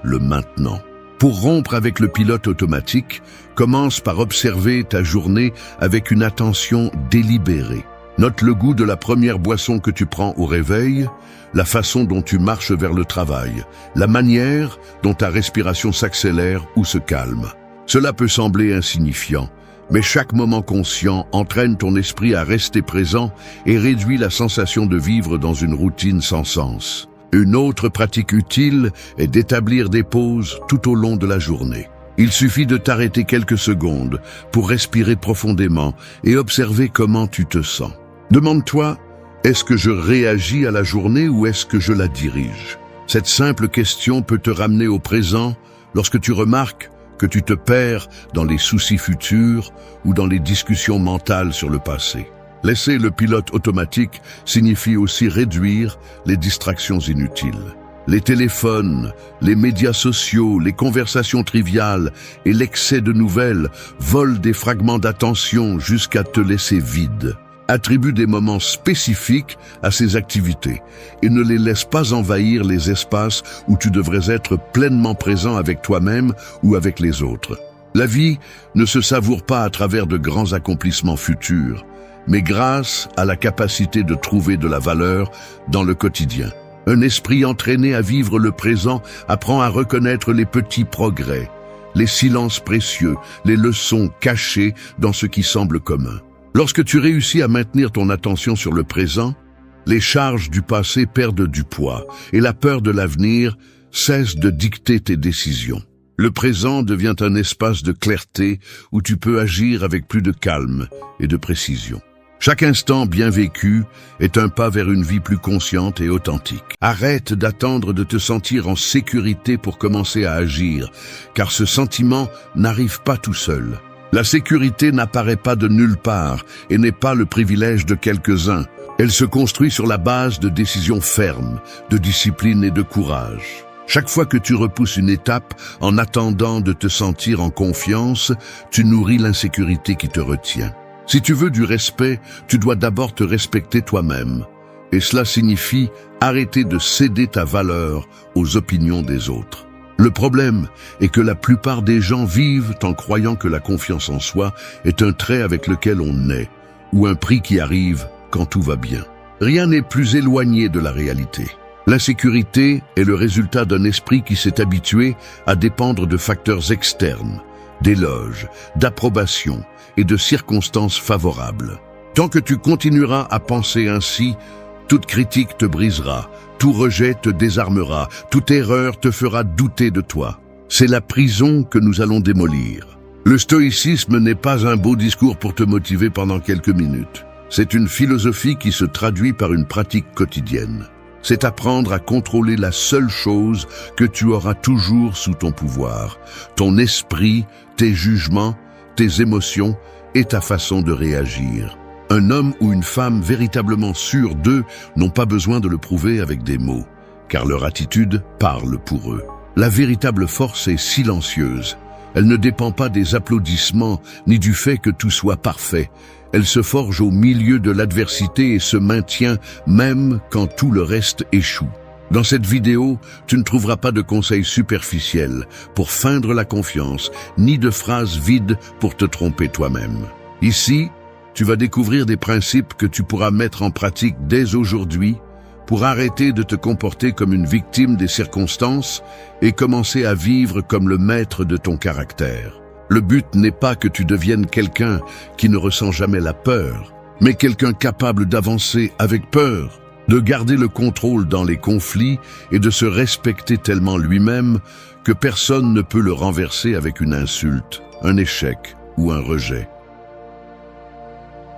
le maintenant. Pour rompre avec le pilote automatique, commence par observer ta journée avec une attention délibérée. Note le goût de la première boisson que tu prends au réveil, la façon dont tu marches vers le travail, la manière dont ta respiration s'accélère ou se calme. Cela peut sembler insignifiant, mais chaque moment conscient entraîne ton esprit à rester présent et réduit la sensation de vivre dans une routine sans sens. Une autre pratique utile est d'établir des pauses tout au long de la journée. Il suffit de t'arrêter quelques secondes pour respirer profondément et observer comment tu te sens. Demande-toi, est-ce que je réagis à la journée ou est-ce que je la dirige? Cette simple question peut te ramener au présent lorsque tu remarques que tu te perds dans les soucis futurs ou dans les discussions mentales sur le passé. Laisser le pilote automatique signifie aussi réduire les distractions inutiles. Les téléphones, les médias sociaux, les conversations triviales et l'excès de nouvelles volent des fragments d'attention jusqu'à te laisser vide. Attribue des moments spécifiques à ces activités et ne les laisse pas envahir les espaces où tu devrais être pleinement présent avec toi-même ou avec les autres. La vie ne se savoure pas à travers de grands accomplissements futurs, mais grâce à la capacité de trouver de la valeur dans le quotidien. Un esprit entraîné à vivre le présent apprend à reconnaître les petits progrès, les silences précieux, les leçons cachées dans ce qui semble commun. Lorsque tu réussis à maintenir ton attention sur le présent, les charges du passé perdent du poids et la peur de l'avenir cesse de dicter tes décisions. Le présent devient un espace de clarté où tu peux agir avec plus de calme et de précision. Chaque instant bien vécu est un pas vers une vie plus consciente et authentique. Arrête d'attendre de te sentir en sécurité pour commencer à agir, car ce sentiment n'arrive pas tout seul. La sécurité n'apparaît pas de nulle part et n'est pas le privilège de quelques-uns. Elle se construit sur la base de décisions fermes, de discipline et de courage. Chaque fois que tu repousses une étape en attendant de te sentir en confiance, tu nourris l'insécurité qui te retient. Si tu veux du respect, tu dois d'abord te respecter toi-même. Et cela signifie arrêter de céder ta valeur aux opinions des autres. Le problème est que la plupart des gens vivent en croyant que la confiance en soi est un trait avec lequel on naît, ou un prix qui arrive quand tout va bien. Rien n'est plus éloigné de la réalité. L'insécurité est le résultat d'un esprit qui s'est habitué à dépendre de facteurs externes, d'éloges, d'approbation et de circonstances favorables. Tant que tu continueras à penser ainsi, toute critique te brisera, tout rejet te désarmera, toute erreur te fera douter de toi. C'est la prison que nous allons démolir. Le stoïcisme n'est pas un beau discours pour te motiver pendant quelques minutes. C'est une philosophie qui se traduit par une pratique quotidienne. C'est apprendre à contrôler la seule chose que tu auras toujours sous ton pouvoir, ton esprit, tes jugements, tes émotions et ta façon de réagir. Un homme ou une femme véritablement sûrs d'eux n'ont pas besoin de le prouver avec des mots, car leur attitude parle pour eux. La véritable force est silencieuse. Elle ne dépend pas des applaudissements ni du fait que tout soit parfait. Elle se forge au milieu de l'adversité et se maintient même quand tout le reste échoue. Dans cette vidéo, tu ne trouveras pas de conseils superficiels pour feindre la confiance, ni de phrases vides pour te tromper toi-même. Ici, tu vas découvrir des principes que tu pourras mettre en pratique dès aujourd'hui pour arrêter de te comporter comme une victime des circonstances et commencer à vivre comme le maître de ton caractère. Le but n'est pas que tu deviennes quelqu'un qui ne ressent jamais la peur, mais quelqu'un capable d'avancer avec peur, de garder le contrôle dans les conflits et de se respecter tellement lui-même que personne ne peut le renverser avec une insulte, un échec ou un rejet.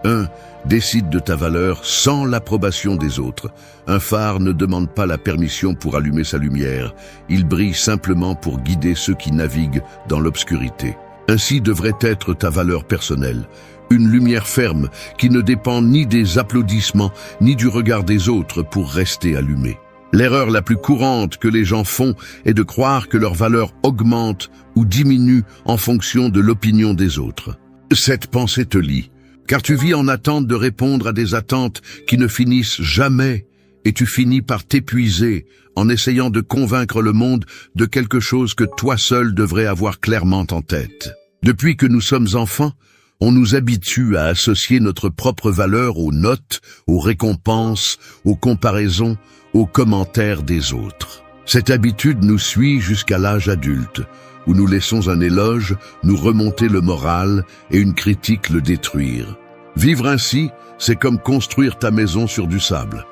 1. Décide de ta valeur sans l'approbation des autres. Un phare ne demande pas la permission pour allumer sa lumière. Il brille simplement pour guider ceux qui naviguent dans l'obscurité. Ainsi devrait être ta valeur personnelle. Une lumière ferme qui ne dépend ni des applaudissements ni du regard des autres pour rester allumée. L'erreur la plus courante que les gens font est de croire que leur valeur augmente ou diminue en fonction de l'opinion des autres. Cette pensée te lie, car tu vis en attente de répondre à des attentes qui ne finissent jamais et tu finis par t'épuiser en essayant de convaincre le monde de quelque chose que toi seul devrais avoir clairement en tête. Depuis que nous sommes enfants, on nous habitue à associer notre propre valeur aux notes, aux récompenses, aux comparaisons, aux commentaires des autres. Cette habitude nous suit jusqu'à l'âge adulte, où nous laissons un éloge nous remonter le moral et une critique le détruire. Vivre ainsi, c'est comme construire ta maison sur du sable.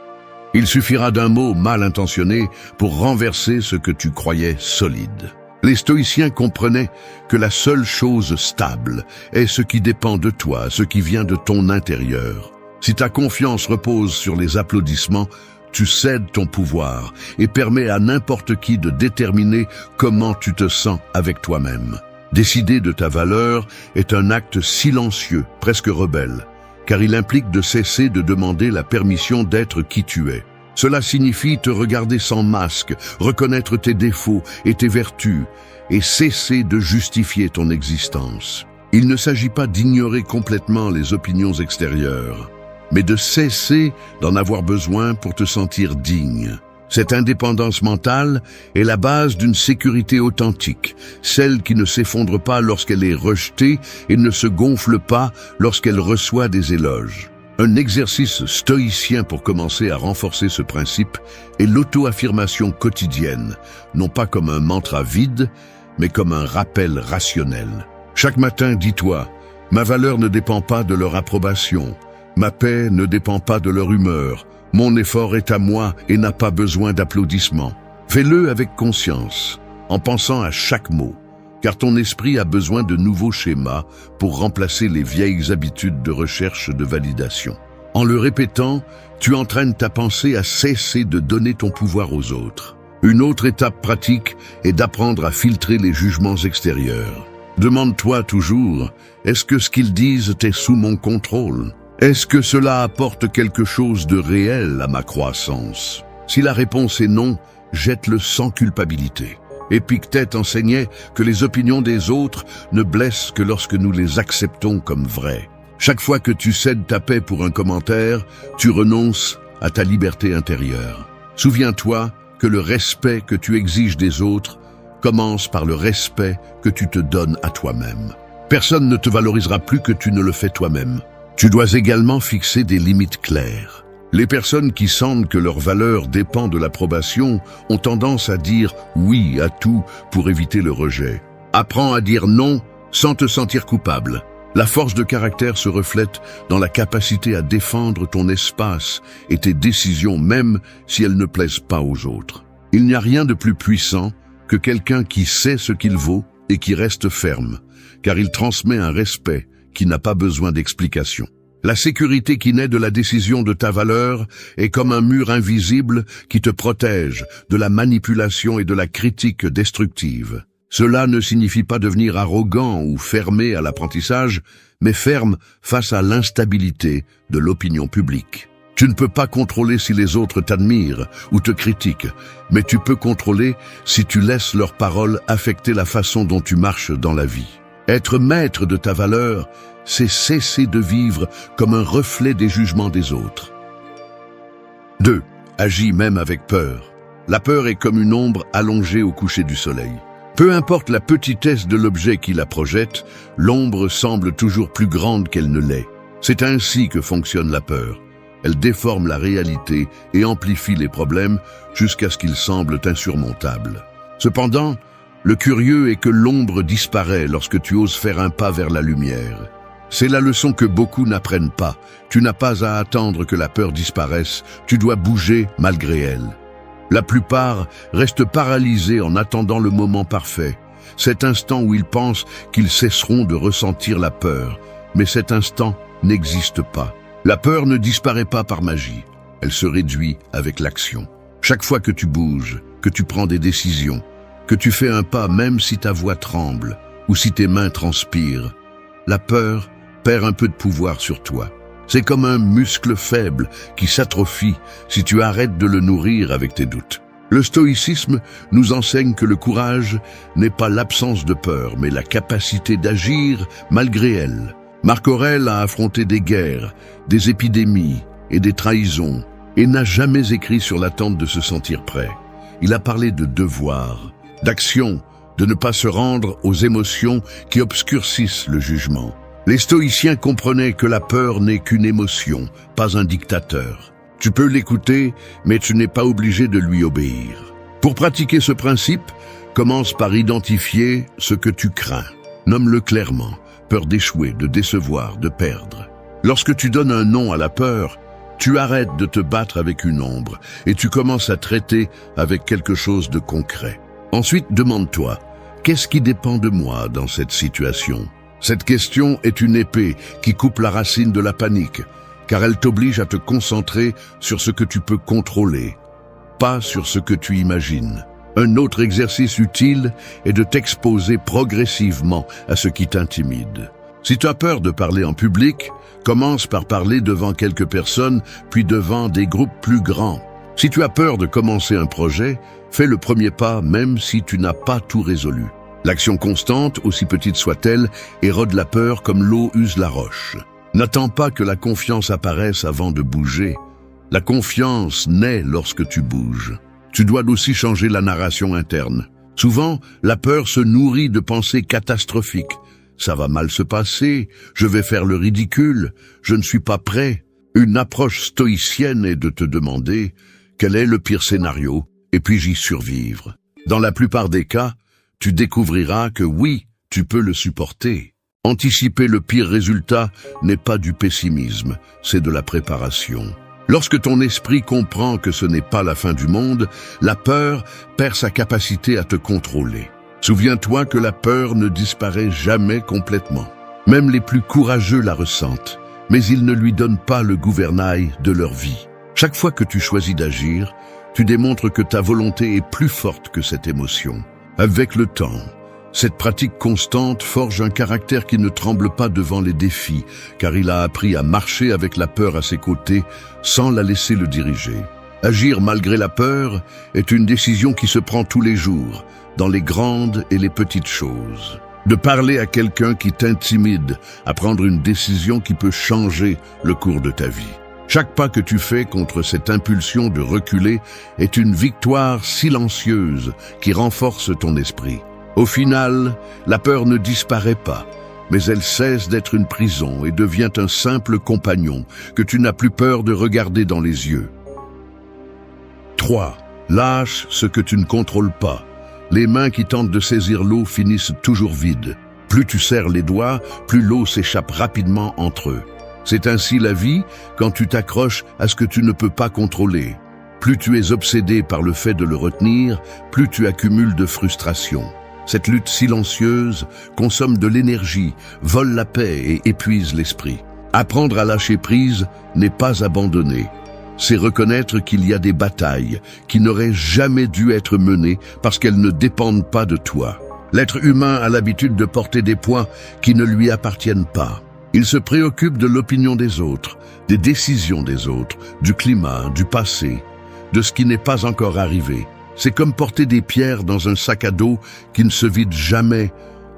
Il suffira d'un mot mal intentionné pour renverser ce que tu croyais solide. Les stoïciens comprenaient que la seule chose stable est ce qui dépend de toi, ce qui vient de ton intérieur. Si ta confiance repose sur les applaudissements, tu cèdes ton pouvoir et permets à n'importe qui de déterminer comment tu te sens avec toi-même. Décider de ta valeur est un acte silencieux, presque rebelle, car il implique de cesser de demander la permission d'être qui tu es. Cela signifie te regarder sans masque, reconnaître tes défauts et tes vertus, et cesser de justifier ton existence. Il ne s'agit pas d'ignorer complètement les opinions extérieures, mais de cesser d'en avoir besoin pour te sentir digne. Cette indépendance mentale est la base d'une sécurité authentique, celle qui ne s'effondre pas lorsqu'elle est rejetée et ne se gonfle pas lorsqu'elle reçoit des éloges. Un exercice stoïcien pour commencer à renforcer ce principe est l'auto-affirmation quotidienne, non pas comme un mantra vide, mais comme un rappel rationnel. Chaque matin, dis-toi, ma valeur ne dépend pas de leur approbation, ma paix ne dépend pas de leur humeur, mon effort est à moi et n'a pas besoin d'applaudissements. Fais-le avec conscience, en pensant à chaque mot, car ton esprit a besoin de nouveaux schémas pour remplacer les vieilles habitudes de recherche de validation. En le répétant, tu entraînes ta pensée à cesser de donner ton pouvoir aux autres. Une autre étape pratique est d'apprendre à filtrer les jugements extérieurs. Demande-toi toujours, est-ce que ce qu'ils disent est sous mon contrôle ? Est-ce que cela apporte quelque chose de réel à ma croissance? Si la réponse est non, jette-le sans culpabilité. Épictète enseignait que les opinions des autres ne blessent que lorsque nous les acceptons comme vraies. Chaque fois que tu cèdes ta paix pour un commentaire, tu renonces à ta liberté intérieure. Souviens-toi que le respect que tu exiges des autres commence par le respect que tu te donnes à toi-même. Personne ne te valorisera plus que tu ne le fais toi-même. Tu dois également fixer des limites claires. Les personnes qui sentent que leur valeur dépend de l'approbation ont tendance à dire oui à tout pour éviter le rejet. Apprends à dire non sans te sentir coupable. La force de caractère se reflète dans la capacité à défendre ton espace et tes décisions même si elles ne plaisent pas aux autres. Il n'y a rien de plus puissant que quelqu'un qui sait ce qu'il vaut et qui reste ferme, car il transmet un respect qui n'a pas besoin d'explication. La sécurité qui naît de la décision de ta valeur est comme un mur invisible qui te protège de la manipulation et de la critique destructive. Cela ne signifie pas devenir arrogant ou fermé à l'apprentissage, mais ferme face à l'instabilité de l'opinion publique. Tu ne peux pas contrôler si les autres t'admirent ou te critiquent, mais tu peux contrôler si tu laisses leurs paroles affecter la façon dont tu marches dans la vie. Être maître de ta valeur, c'est cesser de vivre comme un reflet des jugements des autres. 2. Agis même avec peur. La peur est comme une ombre allongée au coucher du soleil. Peu importe la petitesse de l'objet qui la projette, l'ombre semble toujours plus grande qu'elle ne l'est. C'est ainsi que fonctionne la peur. Elle déforme la réalité et amplifie les problèmes jusqu'à ce qu'ils semblent insurmontables. Cependant, le curieux est que l'ombre disparaît lorsque tu oses faire un pas vers la lumière. C'est la leçon que beaucoup n'apprennent pas. Tu n'as pas à attendre que la peur disparaisse, tu dois bouger malgré elle. La plupart restent paralysés en attendant le moment parfait, cet instant où ils pensent qu'ils cesseront de ressentir la peur. Mais cet instant n'existe pas. La peur ne disparaît pas par magie, elle se réduit avec l'action. Chaque fois que tu bouges, que tu prends des décisions, que tu fais un pas même si ta voix tremble ou si tes mains transpirent, la peur perd un peu de pouvoir sur toi. C'est comme un muscle faible qui s'atrophie si tu arrêtes de le nourrir avec tes doutes. Le stoïcisme nous enseigne que le courage n'est pas l'absence de peur, mais la capacité d'agir malgré elle. Marc Aurèle a affronté des guerres, des épidémies et des trahisons, et n'a jamais écrit sur l'attente de se sentir prêt. Il a parlé de devoir, d'action, de ne pas se rendre aux émotions qui obscurcissent le jugement. Les stoïciens comprenaient que la peur n'est qu'une émotion, pas un dictateur. Tu peux l'écouter, mais tu n'es pas obligé de lui obéir. Pour pratiquer ce principe, commence par identifier ce que tu crains. Nomme-le clairement, peur d'échouer, de décevoir, de perdre. Lorsque tu donnes un nom à la peur, tu arrêtes de te battre avec une ombre et tu commences à traiter avec quelque chose de concret. Ensuite, demande-toi, qu'est-ce qui dépend de moi dans cette situation ? Cette question est une épée qui coupe la racine de la panique, car elle t'oblige à te concentrer sur ce que tu peux contrôler, pas sur ce que tu imagines. Un autre exercice utile est de t'exposer progressivement à ce qui t'intimide. Si tu as peur de parler en public, commence par parler devant quelques personnes, puis devant des groupes plus grands. Si tu as peur de commencer un projet, fais le premier pas même si tu n'as pas tout résolu. L'action constante, aussi petite soit-elle, érode la peur comme l'eau use la roche. N'attends pas que la confiance apparaisse avant de bouger. La confiance naît lorsque tu bouges. Tu dois aussi changer la narration interne. Souvent, la peur se nourrit de pensées catastrophiques. Ça va mal se passer, je vais faire le ridicule, je ne suis pas prêt. Une approche stoïcienne est de te demander quel est le pire scénario et puis-je y survivre. Dans la plupart des cas, tu découvriras que oui, tu peux le supporter. Anticiper le pire résultat n'est pas du pessimisme, c'est de la préparation. Lorsque ton esprit comprend que ce n'est pas la fin du monde, la peur perd sa capacité à te contrôler. Souviens-toi que la peur ne disparaît jamais complètement. Même les plus courageux la ressentent, mais ils ne lui donnent pas le gouvernail de leur vie. Chaque fois que tu choisis d'agir, tu démontres que ta volonté est plus forte que cette émotion. Avec le temps, cette pratique constante forge un caractère qui ne tremble pas devant les défis, car il a appris à marcher avec la peur à ses côtés sans la laisser le diriger. Agir malgré la peur est une décision qui se prend tous les jours, dans les grandes et les petites choses. De parler à quelqu'un qui t'intimide à prendre une décision qui peut changer le cours de ta vie. Chaque pas que tu fais contre cette impulsion de reculer est une victoire silencieuse qui renforce ton esprit. Au final, la peur ne disparaît pas, mais elle cesse d'être une prison et devient un simple compagnon que tu n'as plus peur de regarder dans les yeux. 3. Lâche ce que tu ne contrôles pas. Les mains qui tentent de saisir l'eau finissent toujours vides. Plus tu serres les doigts, plus l'eau s'échappe rapidement entre eux. C'est ainsi la vie quand tu t'accroches à ce que tu ne peux pas contrôler. Plus tu es obsédé par le fait de le retenir, plus tu accumules de frustration. Cette lutte silencieuse consomme de l'énergie, vole la paix et épuise l'esprit. Apprendre à lâcher prise n'est pas abandonner. C'est reconnaître qu'il y a des batailles qui n'auraient jamais dû être menées parce qu'elles ne dépendent pas de toi. L'être humain a l'habitude de porter des poids qui ne lui appartiennent pas. Il se préoccupe de l'opinion des autres, des décisions des autres, du climat, du passé, de ce qui n'est pas encore arrivé. C'est comme porter des pierres dans un sac à dos qui ne se vide jamais,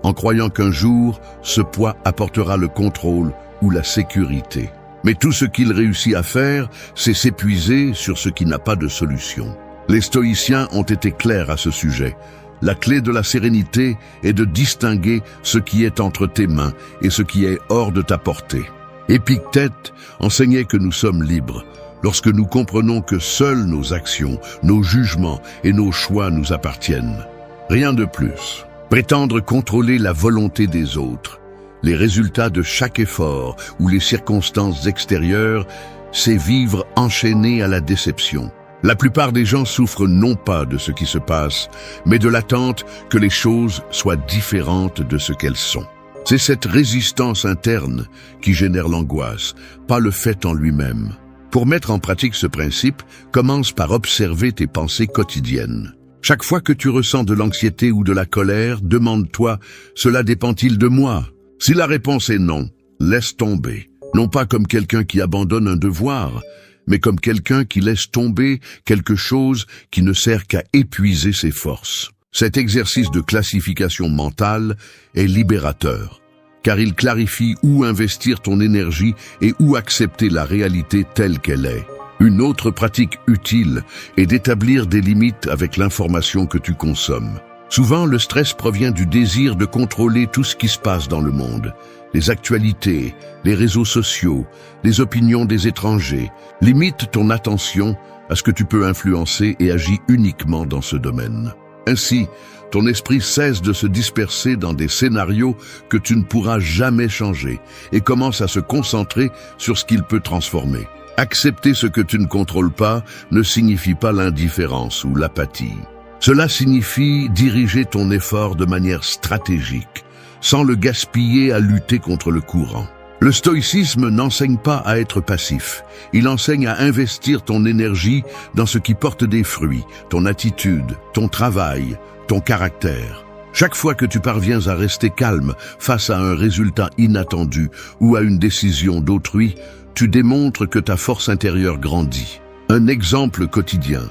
en croyant qu'un jour, ce poids apportera le contrôle ou la sécurité. Mais tout ce qu'il réussit à faire, c'est s'épuiser sur ce qui n'a pas de solution. Les stoïciens ont été clairs à ce sujet. La clé de la sérénité est de distinguer ce qui est entre tes mains et ce qui est hors de ta portée. Épictète enseignait que nous sommes libres lorsque nous comprenons que seules nos actions, nos jugements et nos choix nous appartiennent. Rien de plus. Prétendre contrôler la volonté des autres, les résultats de chaque effort ou les circonstances extérieures, c'est vivre enchaîné à la déception. La plupart des gens souffrent non pas de ce qui se passe, mais de l'attente que les choses soient différentes de ce qu'elles sont. C'est cette résistance interne qui génère l'angoisse, pas le fait en lui-même. Pour mettre en pratique ce principe, commence par observer tes pensées quotidiennes. Chaque fois que tu ressens de l'anxiété ou de la colère, demande-toi « Cela dépend-il de moi ?» Si la réponse est non, laisse tomber. Non pas comme quelqu'un qui abandonne un devoir, mais comme quelqu'un qui laisse tomber quelque chose qui ne sert qu'à épuiser ses forces. Cet exercice de classification mentale est libérateur, car il clarifie où investir ton énergie et où accepter la réalité telle qu'elle est. Une autre pratique utile est d'établir des limites avec l'information que tu consommes. Souvent, le stress provient du désir de contrôler tout ce qui se passe dans le monde. Les actualités, les réseaux sociaux, les opinions des étrangers. Limite ton attention à ce que tu peux influencer et agis uniquement dans ce domaine. Ainsi, ton esprit cesse de se disperser dans des scénarios que tu ne pourras jamais changer et commence à se concentrer sur ce qu'il peut transformer. Accepter ce que tu ne contrôles pas ne signifie pas l'indifférence ou l'apathie. Cela signifie diriger ton effort de manière stratégique, sans le gaspiller à lutter contre le courant. Le stoïcisme n'enseigne pas à être passif, il enseigne à investir ton énergie dans ce qui porte des fruits, ton attitude, ton travail, ton caractère. Chaque fois que tu parviens à rester calme face à un résultat inattendu ou à une décision d'autrui, tu démontres que ta force intérieure grandit. Un exemple quotidien.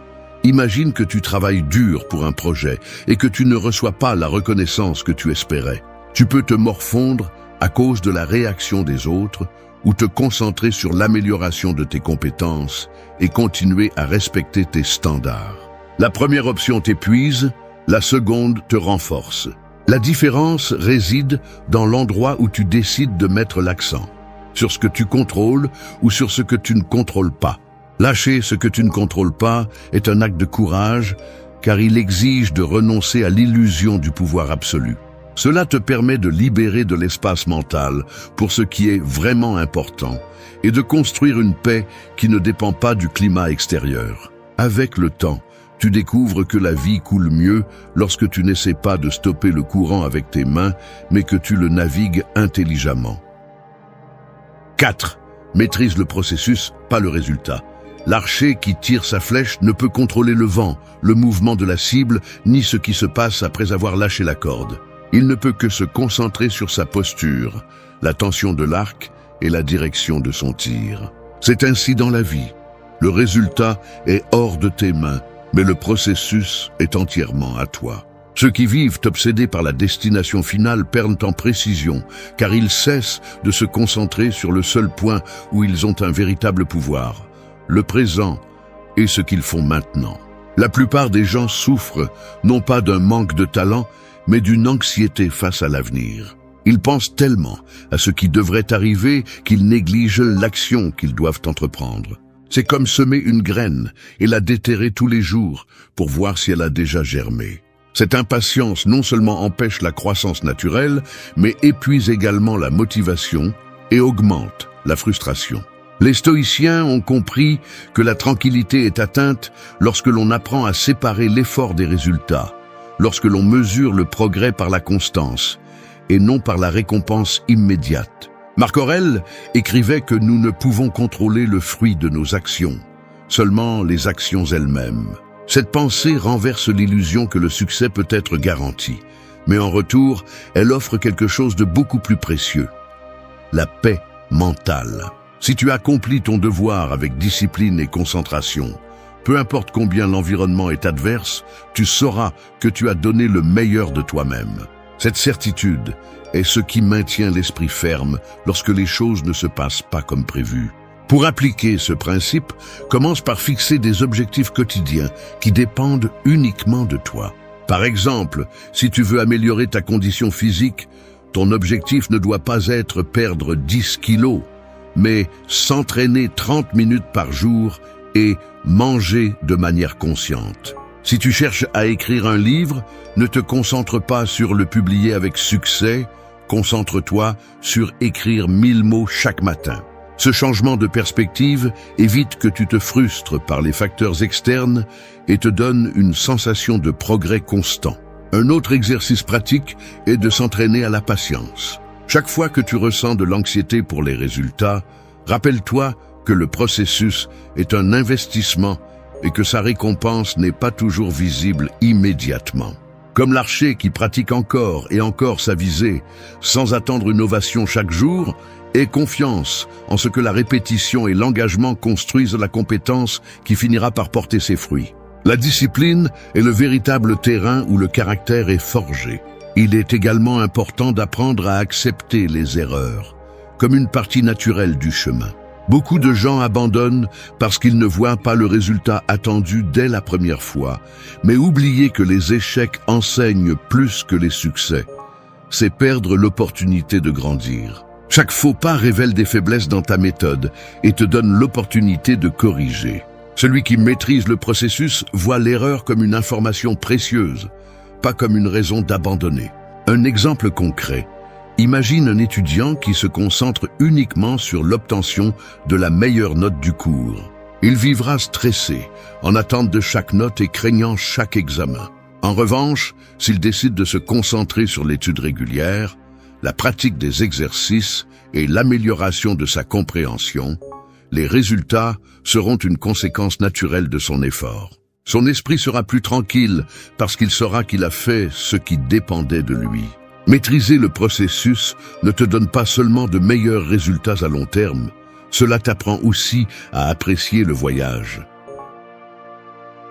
Imagine que tu travailles dur pour un projet et que tu ne reçois pas la reconnaissance que tu espérais. Tu peux te morfondre à cause de la réaction des autres ou te concentrer sur l'amélioration de tes compétences et continuer à respecter tes standards. La première option t'épuise, la seconde te renforce. La différence réside dans l'endroit où tu décides de mettre l'accent, sur ce que tu contrôles ou sur ce que tu ne contrôles pas. Lâcher ce que tu ne contrôles pas est un acte de courage, car il exige de renoncer à l'illusion du pouvoir absolu. Cela te permet de libérer de l'espace mental pour ce qui est vraiment important et de construire une paix qui ne dépend pas du climat extérieur. Avec le temps, tu découvres que la vie coule mieux lorsque tu n'essaies pas de stopper le courant avec tes mains, mais que tu le navigues intelligemment. 4. Maîtrise le processus, pas le résultat. L'archer qui tire sa flèche ne peut contrôler le vent, le mouvement de la cible, ni ce qui se passe après avoir lâché la corde. Il ne peut que se concentrer sur sa posture, la tension de l'arc et la direction de son tir. C'est ainsi dans la vie. Le résultat est hors de tes mains, mais le processus est entièrement à toi. Ceux qui vivent obsédés par la destination finale perdent en précision, car ils cessent de se concentrer sur le seul point où ils ont un véritable pouvoir, le présent et ce qu'ils font maintenant. La plupart des gens souffrent, non pas d'un manque de talent, mais d'une anxiété face à l'avenir. Ils pensent tellement à ce qui devrait arriver qu'ils négligent l'action qu'ils doivent entreprendre. C'est comme semer une graine et la déterrer tous les jours pour voir si elle a déjà germé. Cette impatience non seulement empêche la croissance naturelle, mais épuise également la motivation et augmente la frustration. Les stoïciens ont compris que la tranquillité est atteinte lorsque l'on apprend à séparer l'effort des résultats, lorsque l'on mesure le progrès par la constance et non par la récompense immédiate. Marc Aurèle écrivait que nous ne pouvons contrôler le fruit de nos actions, seulement les actions elles-mêmes. Cette pensée renverse l'illusion que le succès peut être garanti, mais en retour, elle offre quelque chose de beaucoup plus précieux, la paix mentale. Si tu accomplis ton devoir avec discipline et concentration, peu importe combien l'environnement est adverse, tu sauras que tu as donné le meilleur de toi-même. Cette certitude est ce qui maintient l'esprit ferme lorsque les choses ne se passent pas comme prévu. Pour appliquer ce principe, commence par fixer des objectifs quotidiens qui dépendent uniquement de toi. Par exemple, si tu veux améliorer ta condition physique, ton objectif ne doit pas être perdre 10 kilos, mais s'entraîner 30 minutes par jour et manger de manière consciente. Si tu cherches à écrire un livre, ne te concentre pas sur le publier avec succès, concentre-toi sur écrire 1000 mots chaque matin. Ce changement de perspective évite que tu te frustres par les facteurs externes et te donne une sensation de progrès constant. Un autre exercice pratique est de s'entraîner à la patience. Chaque fois que tu ressens de l'anxiété pour les résultats, rappelle-toi que le processus est un investissement et que sa récompense n'est pas toujours visible immédiatement. Comme l'archer qui pratique encore et encore sa visée, sans attendre une ovation chaque jour, aie confiance en ce que la répétition et l'engagement construisent la compétence qui finira par porter ses fruits. La discipline est le véritable terrain où le caractère est forgé. Il est également important d'apprendre à accepter les erreurs, comme une partie naturelle du chemin. Beaucoup de gens abandonnent parce qu'ils ne voient pas le résultat attendu dès la première fois, mais oublier que les échecs enseignent plus que les succès, c'est perdre l'opportunité de grandir. Chaque faux pas révèle des faiblesses dans ta méthode et te donne l'opportunité de corriger. Celui qui maîtrise le processus voit l'erreur comme une information précieuse, pas comme une raison d'abandonner. Un exemple concret. Imagine un étudiant qui se concentre uniquement sur l'obtention de la meilleure note du cours. Il vivra stressé, en attente de chaque note et craignant chaque examen. En revanche, s'il décide de se concentrer sur l'étude régulière, la pratique des exercices et l'amélioration de sa compréhension, les résultats seront une conséquence naturelle de son effort. Son esprit sera plus tranquille parce qu'il saura qu'il a fait ce qui dépendait de lui. Maîtriser le processus ne te donne pas seulement de meilleurs résultats à long terme, cela t'apprend aussi à apprécier le voyage.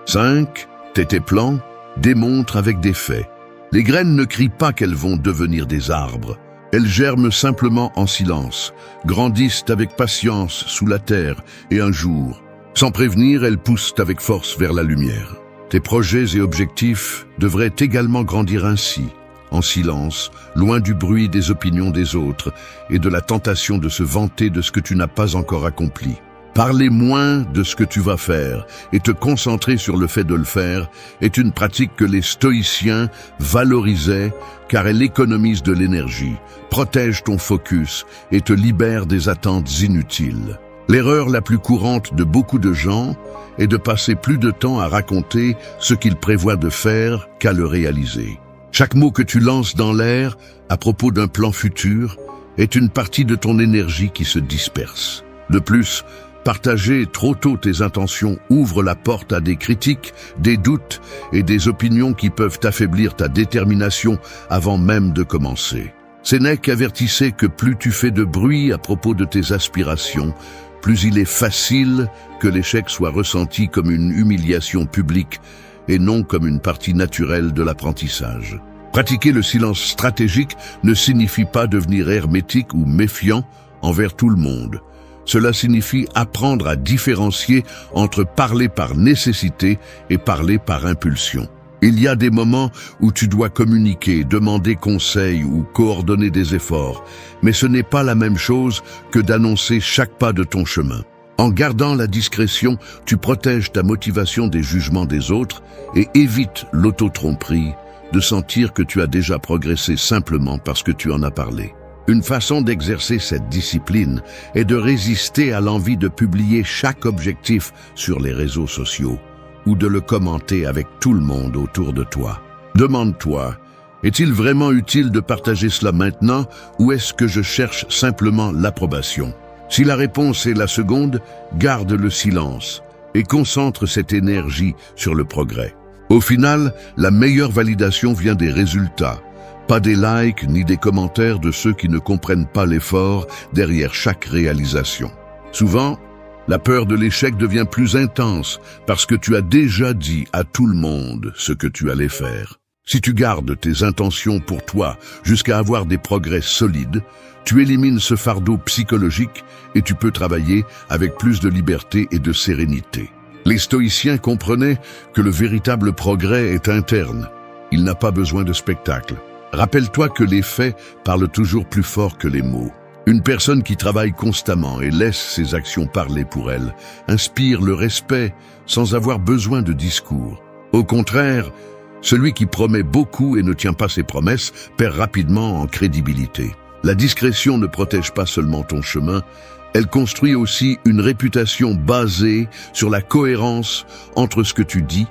5. Tes plans démontrent avec des faits. Les graines ne crient pas qu'elles vont devenir des arbres. Elles germent simplement en silence, grandissent avec patience sous la terre et un jour, sans prévenir, elles poussent avec force vers la lumière. Tes projets et objectifs devraient également grandir ainsi, en silence, loin du bruit des opinions des autres et de la tentation de se vanter de ce que tu n'as pas encore accompli. Parler moins de ce que tu vas faire et te concentrer sur le fait de le faire est une pratique que les stoïciens valorisaient car elle économise de l'énergie, protège ton focus et te libère des attentes inutiles. L'erreur la plus courante de beaucoup de gens est de passer plus de temps à raconter ce qu'ils prévoient de faire qu'à le réaliser. Chaque mot que tu lances dans l'air à propos d'un plan futur est une partie de ton énergie qui se disperse. De plus, partager trop tôt tes intentions ouvre la porte à des critiques, des doutes et des opinions qui peuvent affaiblir ta détermination avant même de commencer. Sénèque avertissait que plus tu fais de bruit à propos de tes aspirations, plus il est facile que l'échec soit ressenti comme une humiliation publique et non comme une partie naturelle de l'apprentissage. Pratiquer le silence stratégique ne signifie pas devenir hermétique ou méfiant envers tout le monde. Cela signifie apprendre à différencier entre parler par nécessité et parler par impulsion. Il y a des moments où tu dois communiquer, demander conseil ou coordonner des efforts, mais ce n'est pas la même chose que d'annoncer chaque pas de ton chemin. En gardant la discrétion, tu protèges ta motivation des jugements des autres et évites l'auto-tromperie de sentir que tu as déjà progressé simplement parce que tu en as parlé. Une façon d'exercer cette discipline est de résister à l'envie de publier chaque objectif sur les réseaux sociaux ou de le commenter avec tout le monde autour de toi. Demande-toi, est-il vraiment utile de partager cela maintenant ou est-ce que je cherche simplement l'approbation? Si la réponse est la seconde, garde le silence et concentre cette énergie sur le progrès. Au final, la meilleure validation vient des résultats, pas des likes ni des commentaires de ceux qui ne comprennent pas l'effort derrière chaque réalisation. Souvent, la peur de l'échec devient plus intense parce que tu as déjà dit à tout le monde ce que tu allais faire. Si tu gardes tes intentions pour toi jusqu'à avoir des progrès solides, tu élimines ce fardeau psychologique et tu peux travailler avec plus de liberté et de sérénité. Les stoïciens comprenaient que le véritable progrès est interne. Il n'a pas besoin de spectacle. Rappelle-toi que les faits parlent toujours plus fort que les mots. Une personne qui travaille constamment et laisse ses actions parler pour elle inspire le respect sans avoir besoin de discours. Au contraire, celui qui promet beaucoup et ne tient pas ses promesses perd rapidement en crédibilité. La discrétion ne protège pas seulement ton chemin, elle construit aussi une réputation basée sur la cohérence entre ce que tu dis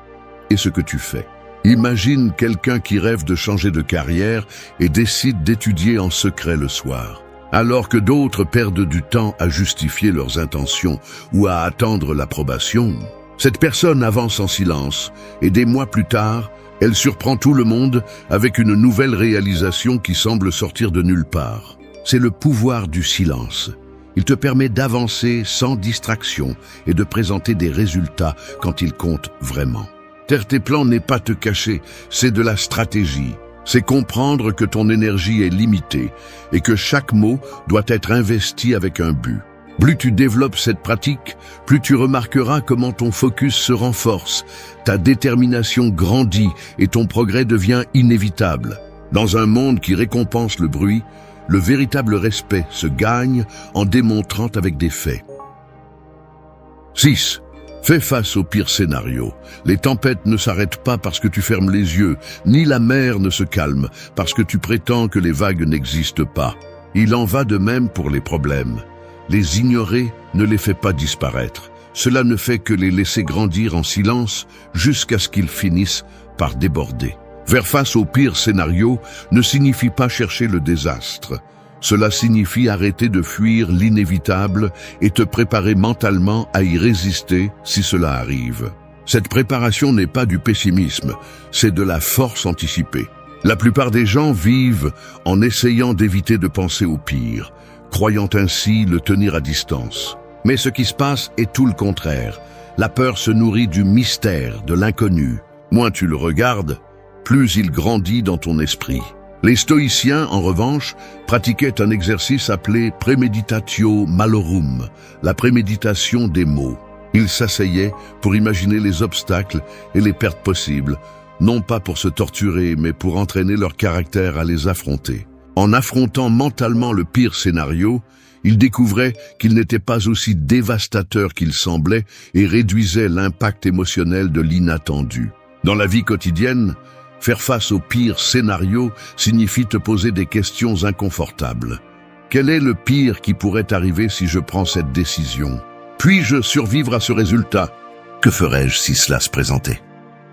et ce que tu fais. Imagine quelqu'un qui rêve de changer de carrière et décide d'étudier en secret le soir. Alors que d'autres perdent du temps à justifier leurs intentions ou à attendre l'approbation, cette personne avance en silence et des mois plus tard, elle surprend tout le monde avec une nouvelle réalisation qui semble sortir de nulle part. C'est le pouvoir du silence. Il te permet d'avancer sans distraction et de présenter des résultats quand ils comptent vraiment. Taire tes plans n'est pas te cacher, c'est de la stratégie. C'est comprendre que ton énergie est limitée et que chaque mot doit être investi avec un but. Plus tu développes cette pratique, plus tu remarqueras comment ton focus se renforce, ta détermination grandit et ton progrès devient inévitable. Dans un monde qui récompense le bruit, le véritable respect se gagne en démontrant avec des faits. 6. Fais face au pire scénario. Les tempêtes ne s'arrêtent pas parce que tu fermes les yeux, ni la mer ne se calme parce que tu prétends que les vagues n'existent pas. Il en va de même pour les problèmes. Les ignorer ne les fait pas disparaître. Cela ne fait que les laisser grandir en silence jusqu'à ce qu'ils finissent par déborder. Faire face au pire scénario ne signifie pas chercher le désastre. Cela signifie arrêter de fuir l'inévitable et te préparer mentalement à y résister si cela arrive. Cette préparation n'est pas du pessimisme, c'est de la force anticipée. La plupart des gens vivent en essayant d'éviter de penser au pire, croyant ainsi le tenir à distance. Mais ce qui se passe est tout le contraire. La peur se nourrit du mystère, de l'inconnu. Moins tu le regardes, plus il grandit dans ton esprit. Les stoïciens, en revanche, pratiquaient un exercice appelé premeditatio malorum, la préméditation des maux. Ils s'asseyaient pour imaginer les obstacles et les pertes possibles, non pas pour se torturer, mais pour entraîner leur caractère à les affronter. En affrontant mentalement le pire scénario, ils découvraient qu'il n'était pas aussi dévastateur qu'il semblait et réduisaient l'impact émotionnel de l'inattendu. Dans la vie quotidienne, faire face au pire scénario signifie te poser des questions inconfortables. Quel est le pire qui pourrait arriver si je prends cette décision ? Puis-je survivre à ce résultat ? Que ferais-je si cela se présentait ?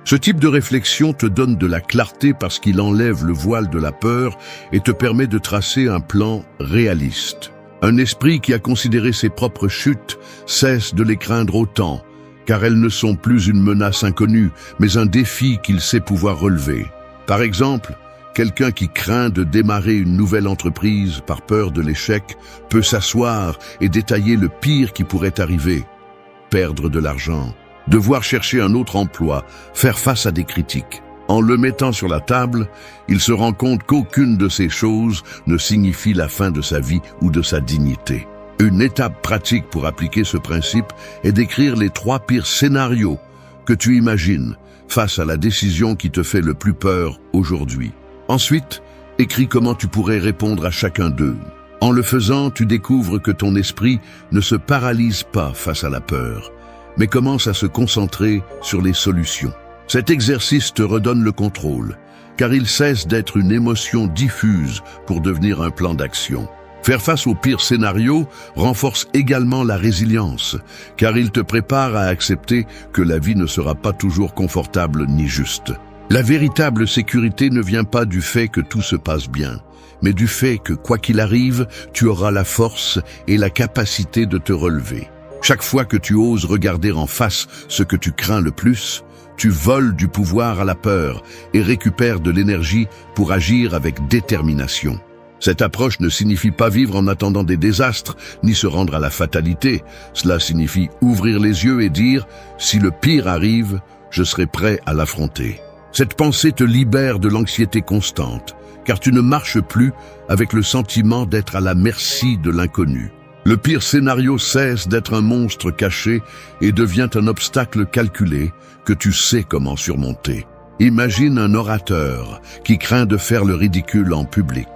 Ce type de réflexion te donne de la clarté parce qu'il enlève le voile de la peur et te permet de tracer un plan réaliste. Un esprit qui a considéré ses propres chutes cesse de les craindre autant, car elles ne sont plus une menace inconnue, mais un défi qu'il sait pouvoir relever. Par exemple, quelqu'un qui craint de démarrer une nouvelle entreprise par peur de l'échec peut s'asseoir et détailler le pire qui pourrait arriver. Perdre de l'argent, devoir chercher un autre emploi, faire face à des critiques. En le mettant sur la table, il se rend compte qu'aucune de ces choses ne signifie la fin de sa vie ou de sa dignité. Une étape pratique pour appliquer ce principe est d'écrire les 3 pires scénarios que tu imagines face à la décision qui te fait le plus peur aujourd'hui. Ensuite, écris comment tu pourrais répondre à chacun d'eux. En le faisant, tu découvres que ton esprit ne se paralyse pas face à la peur, mais commence à se concentrer sur les solutions. Cet exercice te redonne le contrôle, car il cesse d'être une émotion diffuse pour devenir un plan d'action. Faire face au pire scénario renforce également la résilience, car il te prépare à accepter que la vie ne sera pas toujours confortable ni juste. La véritable sécurité ne vient pas du fait que tout se passe bien, mais du fait que, quoi qu'il arrive, tu auras la force et la capacité de te relever. Chaque fois que tu oses regarder en face ce que tu crains le plus, tu voles du pouvoir à la peur et récupères de l'énergie pour agir avec détermination. Cette approche ne signifie pas vivre en attendant des désastres, ni se rendre à la fatalité. Cela signifie ouvrir les yeux et dire « Si le pire arrive, je serai prêt à l'affronter ». Cette pensée te libère de l'anxiété constante, car tu ne marches plus avec le sentiment d'être à la merci de l'inconnu. Le pire scénario cesse d'être un monstre caché et devient un obstacle calculé que tu sais comment surmonter. Imagine un orateur qui craint de faire le ridicule en public.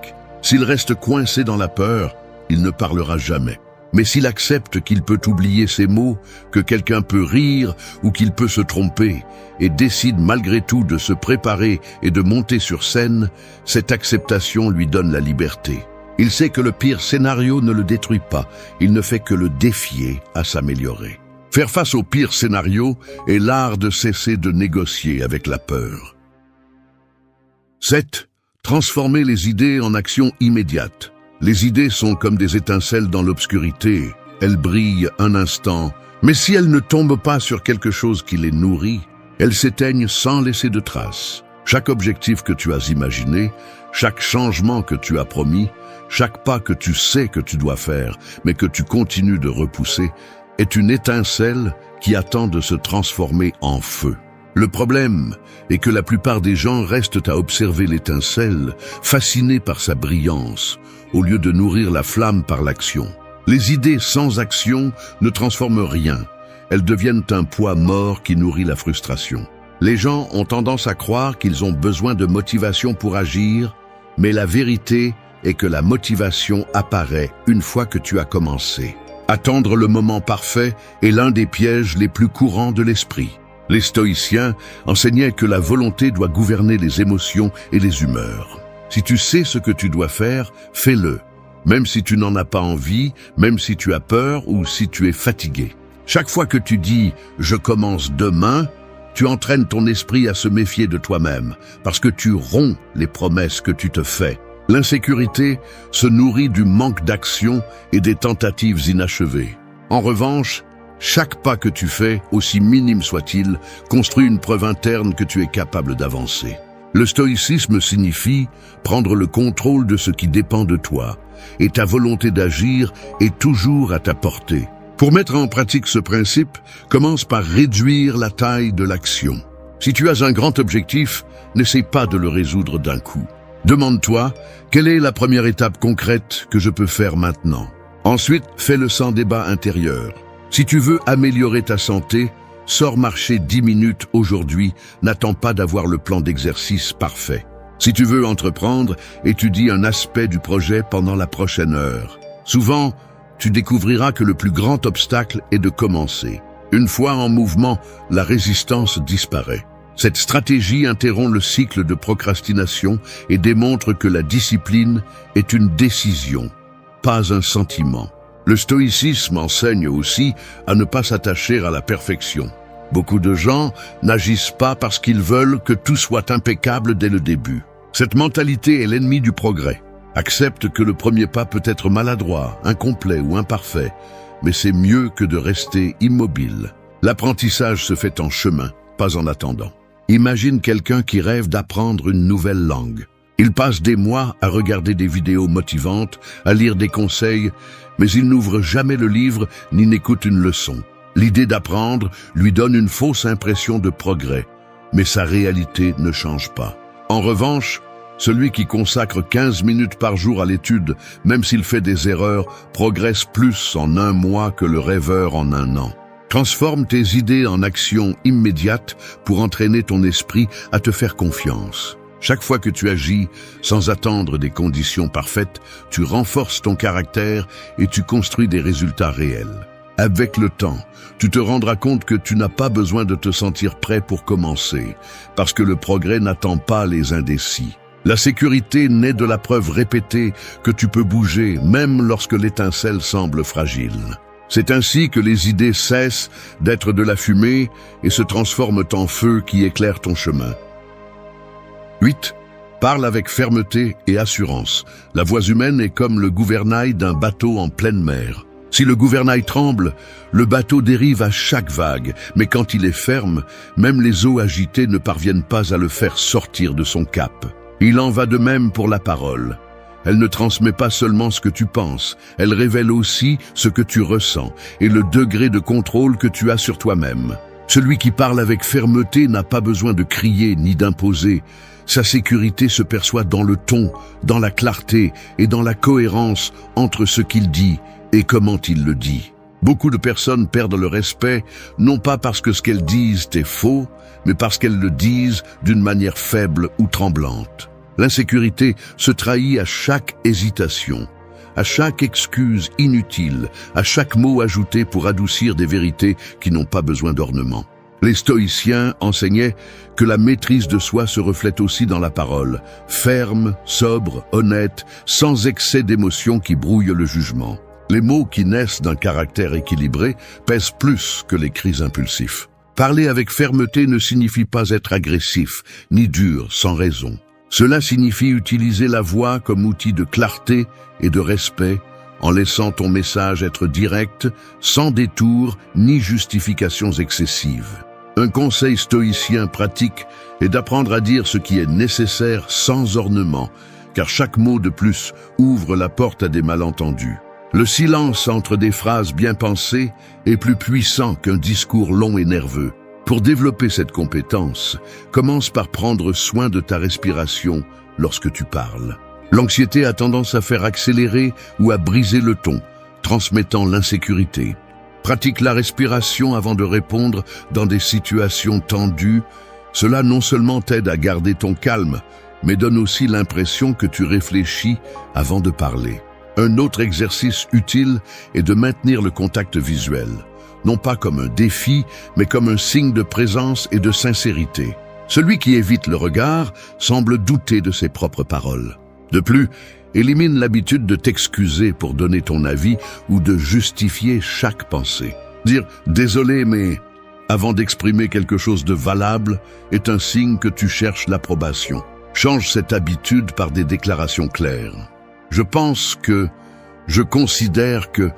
S'il reste coincé dans la peur, il ne parlera jamais. Mais s'il accepte qu'il peut oublier ses mots, que quelqu'un peut rire ou qu'il peut se tromper, et décide malgré tout de se préparer et de monter sur scène, cette acceptation lui donne la liberté. Il sait que le pire scénario ne le détruit pas, il ne fait que le défier à s'améliorer. Faire face au pire scénario est l'art de cesser de négocier avec la peur. 7. Transformer les idées en actions immédiates. Les idées sont comme des étincelles dans l'obscurité. Elles brillent un instant, mais si elles ne tombent pas sur quelque chose qui les nourrit, elles s'éteignent sans laisser de traces. Chaque objectif que tu as imaginé, chaque changement que tu as promis, chaque pas que tu sais que tu dois faire, mais que tu continues de repousser, est une étincelle qui attend de se transformer en feu. Le problème est que la plupart des gens restent à observer l'étincelle, fascinés par sa brillance, au lieu de nourrir la flamme par l'action. Les idées sans action ne transforment rien. Elles deviennent un poids mort qui nourrit la frustration. Les gens ont tendance à croire qu'ils ont besoin de motivation pour agir, mais la vérité est que la motivation apparaît une fois que tu as commencé. Attendre le moment parfait est l'un des pièges les plus courants de l'esprit. Les stoïciens enseignaient que la volonté doit gouverner les émotions et les humeurs. Si tu sais ce que tu dois faire, fais-le, même si tu n'en as pas envie, même si tu as peur ou si tu es fatigué. Chaque fois que tu dis « je commence demain », tu entraînes ton esprit à se méfier de toi-même, parce que tu romps les promesses que tu te fais. L'insécurité se nourrit du manque d'action et des tentatives inachevées. En revanche, chaque pas que tu fais, aussi minime soit-il, construit une preuve interne que tu es capable d'avancer. Le stoïcisme signifie prendre le contrôle de ce qui dépend de toi, et ta volonté d'agir est toujours à ta portée. Pour mettre en pratique ce principe, commence par réduire la taille de l'action. Si tu as un grand objectif, n'essaie pas de le résoudre d'un coup. Demande-toi, quelle est la première étape concrète que je peux faire maintenant? Ensuite, fais-le sans débat intérieur. Si tu veux améliorer ta santé, sors marcher 10 minutes aujourd'hui, n'attends pas d'avoir le plan d'exercice parfait. Si tu veux entreprendre, étudie un aspect du projet pendant la prochaine heure. Souvent, tu découvriras que le plus grand obstacle est de commencer. Une fois en mouvement, la résistance disparaît. Cette stratégie interrompt le cycle de procrastination et démontre que la discipline est une décision, pas un sentiment. Le stoïcisme enseigne aussi à ne pas s'attacher à la perfection. Beaucoup de gens n'agissent pas parce qu'ils veulent que tout soit impeccable dès le début. Cette mentalité est l'ennemi du progrès. Accepte que le premier pas peut être maladroit, incomplet ou imparfait, mais c'est mieux que de rester immobile. L'apprentissage se fait en chemin, pas en attendant. Imagine quelqu'un qui rêve d'apprendre une nouvelle langue. Il passe des mois à regarder des vidéos motivantes, à lire des conseils, mais il n'ouvre jamais le livre ni n'écoute une leçon. L'idée d'apprendre lui donne une fausse impression de progrès, mais sa réalité ne change pas. En revanche, celui qui consacre 15 minutes par jour à l'étude, même s'il fait des erreurs, progresse plus en un mois que le rêveur en un an. Transforme tes idées en actions immédiates pour entraîner ton esprit à te faire confiance. Chaque fois que tu agis, sans attendre des conditions parfaites, tu renforces ton caractère et tu construis des résultats réels. Avec le temps, tu te rendras compte que tu n'as pas besoin de te sentir prêt pour commencer, parce que le progrès n'attend pas les indécis. La sécurité naît de la preuve répétée que tu peux bouger, même lorsque l'étincelle semble fragile. C'est ainsi que les idées cessent d'être de la fumée et se transforment en feu qui éclaire ton chemin. 8. Parle avec fermeté et assurance. La voix humaine est comme le gouvernail d'un bateau en pleine mer. Si le gouvernail tremble, le bateau dérive à chaque vague, mais quand il est ferme, même les eaux agitées ne parviennent pas à le faire sortir de son cap. Il en va de même pour la parole. Elle ne transmet pas seulement ce que tu penses, elle révèle aussi ce que tu ressens et le degré de contrôle que tu as sur toi-même. Celui qui parle avec fermeté n'a pas besoin de crier ni d'imposer. Sa sécurité se perçoit dans le ton, dans la clarté et dans la cohérence entre ce qu'il dit et comment il le dit. Beaucoup de personnes perdent le respect, non pas parce que ce qu'elles disent est faux, mais parce qu'elles le disent d'une manière faible ou tremblante. L'insécurité se trahit à chaque hésitation, à chaque excuse inutile, à chaque mot ajouté pour adoucir des vérités qui n'ont pas besoin d'ornement. Les stoïciens enseignaient que la maîtrise de soi se reflète aussi dans la parole, ferme, sobre, honnête, sans excès d'émotion qui brouille le jugement. Les mots qui naissent d'un caractère équilibré pèsent plus que les cris impulsifs. Parler avec fermeté ne signifie pas être agressif, ni dur, sans raison. Cela signifie utiliser la voix comme outil de clarté et de respect, en laissant ton message être direct, sans détour ni justifications excessives. Un conseil stoïcien pratique est d'apprendre à dire ce qui est nécessaire sans ornement, car chaque mot de plus ouvre la porte à des malentendus. Le silence entre des phrases bien pensées est plus puissant qu'un discours long et nerveux. Pour développer cette compétence, commence par prendre soin de ta respiration lorsque tu parles. L'anxiété a tendance à faire accélérer ou à briser le ton, transmettant l'insécurité. Pratique la respiration avant de répondre dans des situations tendues. Cela non seulement t'aide à garder ton calme, mais donne aussi l'impression que tu réfléchis avant de parler. Un autre exercice utile est de maintenir le contact visuel. Non pas comme un défi, mais comme un signe de présence et de sincérité. Celui qui évite le regard semble douter de ses propres paroles. De plus, élimine l'habitude de t'excuser pour donner ton avis ou de justifier chaque pensée. Dire « désolé, mais » avant d'exprimer quelque chose de valable est un signe que tu cherches l'approbation. Change cette habitude par des déclarations claires. Je considère que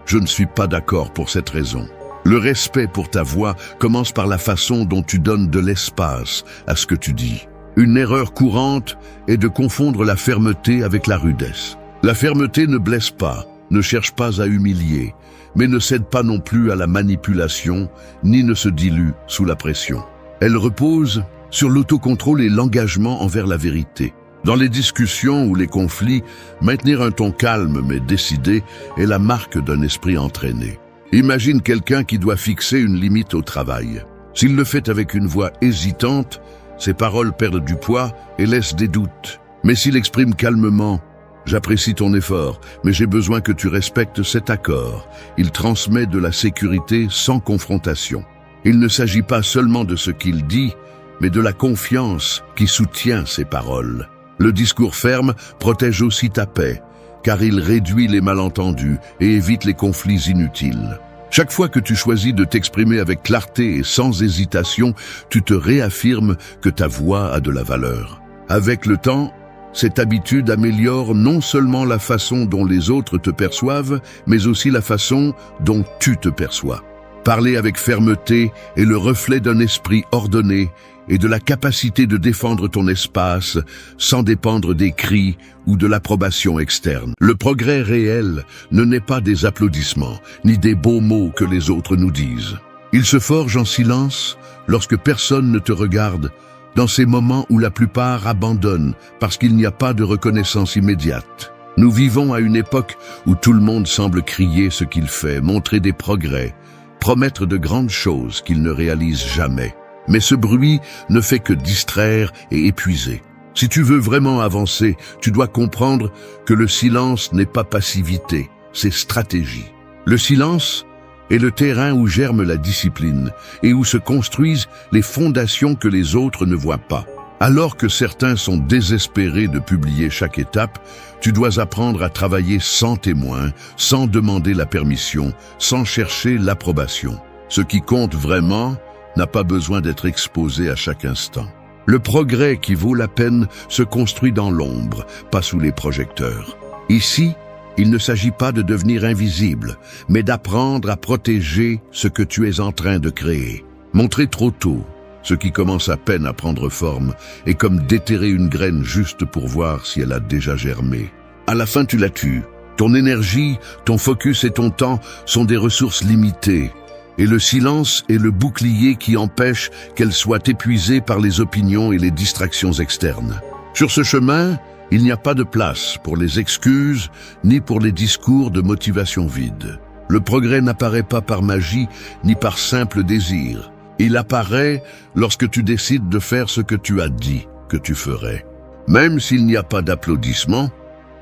je ne suis pas d'accord pour cette raison. Le respect pour ta voix commence par la façon dont tu donnes de l'espace à ce que tu dis. Une erreur courante est de confondre la fermeté avec la rudesse. La fermeté ne blesse pas, ne cherche pas à humilier, mais ne cède pas non plus à la manipulation, ni ne se dilue sous la pression. Elle repose sur l'autocontrôle et l'engagement envers la vérité. Dans les discussions ou les conflits, maintenir un ton calme mais décidé est la marque d'un esprit entraîné. Imagine quelqu'un qui doit fixer une limite au travail. S'il le fait avec une voix hésitante, ses paroles perdent du poids et laissent des doutes. Mais s'il exprime calmement « J'apprécie ton effort, mais j'ai besoin que tu respectes cet accord », il transmet de la sécurité sans confrontation. Il ne s'agit pas seulement de ce qu'il dit, mais de la confiance qui soutient ses paroles. Le discours ferme protège aussi ta paix, car il réduit les malentendus et évite les conflits inutiles. Chaque fois que tu choisis de t'exprimer avec clarté et sans hésitation, tu te réaffirmes que ta voix a de la valeur. Avec le temps, cette habitude améliore non seulement la façon dont les autres te perçoivent, mais aussi la façon dont tu te perçois. Parler avec fermeté est le reflet d'un esprit ordonné et de la capacité de défendre ton espace sans dépendre des cris ou de l'approbation externe. Le progrès réel ne naît pas des applaudissements, ni des beaux mots que les autres nous disent. Il se forge en silence lorsque personne ne te regarde, dans ces moments où la plupart abandonnent parce qu'il n'y a pas de reconnaissance immédiate. Nous vivons à une époque où tout le monde semble crier ce qu'il fait, montrer des progrès, promettre de grandes choses qu'il ne réalise jamais. Mais ce bruit ne fait que distraire et épuiser. Si tu veux vraiment avancer, tu dois comprendre que le silence n'est pas passivité, c'est stratégie. Le silence est le terrain où germe la discipline et où se construisent les fondations que les autres ne voient pas. Alors que certains sont désespérés de publier chaque étape, tu dois apprendre à travailler sans témoin, sans demander la permission, sans chercher l'approbation. Ce qui compte vraiment n'a pas besoin d'être exposé à chaque instant. Le progrès qui vaut la peine se construit dans l'ombre, pas sous les projecteurs. Ici, il ne s'agit pas de devenir invisible, mais d'apprendre à protéger ce que tu es en train de créer. Montrer trop tôt ce qui commence à peine à prendre forme est comme déterrer une graine juste pour voir si elle a déjà germé. À la fin, tu la tues. Ton énergie, ton focus et ton temps sont des ressources limitées. Et le silence est le bouclier qui empêche qu'elle soit épuisée par les opinions et les distractions externes. Sur ce chemin, il n'y a pas de place pour les excuses ni pour les discours de motivation vide. Le progrès n'apparaît pas par magie ni par simple désir. Il apparaît lorsque tu décides de faire ce que tu as dit que tu ferais. Même s'il n'y a pas d'applaudissements,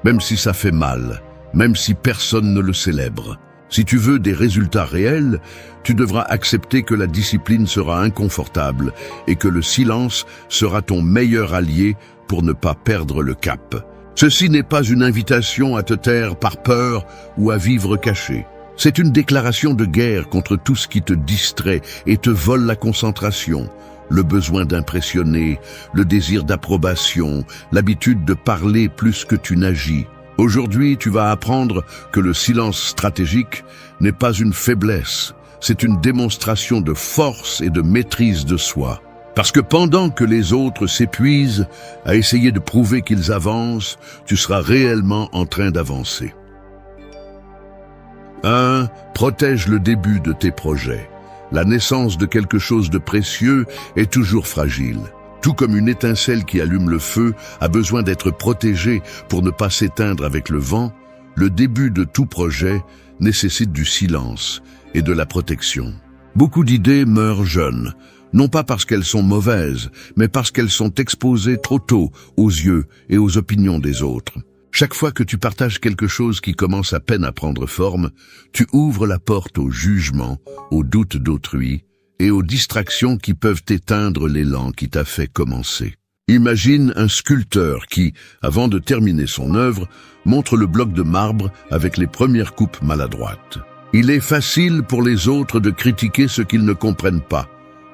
même si ça fait mal, même si personne ne le célèbre. Si tu veux des résultats réels, tu devras accepter que la discipline sera inconfortable et que le silence sera ton meilleur allié pour ne pas perdre le cap. Ceci n'est pas une invitation à te taire par peur ou à vivre caché. C'est une déclaration de guerre contre tout ce qui te distrait et te vole la concentration, le besoin d'impressionner, le désir d'approbation, l'habitude de parler plus que tu n'agis. Aujourd'hui, tu vas apprendre que le silence stratégique n'est pas une faiblesse, c'est une démonstration de force et de maîtrise de soi. Parce que pendant que les autres s'épuisent à essayer de prouver qu'ils avancent, tu seras réellement en train d'avancer. 1. Protège le début de tes projets. La naissance de quelque chose de précieux est toujours fragile. Tout comme une étincelle qui allume le feu a besoin d'être protégée pour ne pas s'éteindre avec le vent, le début de tout projet nécessite du silence et de la protection. Beaucoup d'idées meurent jeunes, non pas parce qu'elles sont mauvaises, mais parce qu'elles sont exposées trop tôt aux yeux et aux opinions des autres. Chaque fois que tu partages quelque chose qui commence à peine à prendre forme, tu ouvres la porte au jugement, aux doutes d'autrui et aux distractions qui peuvent éteindre l'élan qui t'a fait commencer. Imagine un sculpteur qui, avant de terminer son œuvre, montre le bloc de marbre avec les premières coupes maladroites. Il est facile pour les autres de critiquer ce qu'ils ne comprennent pas,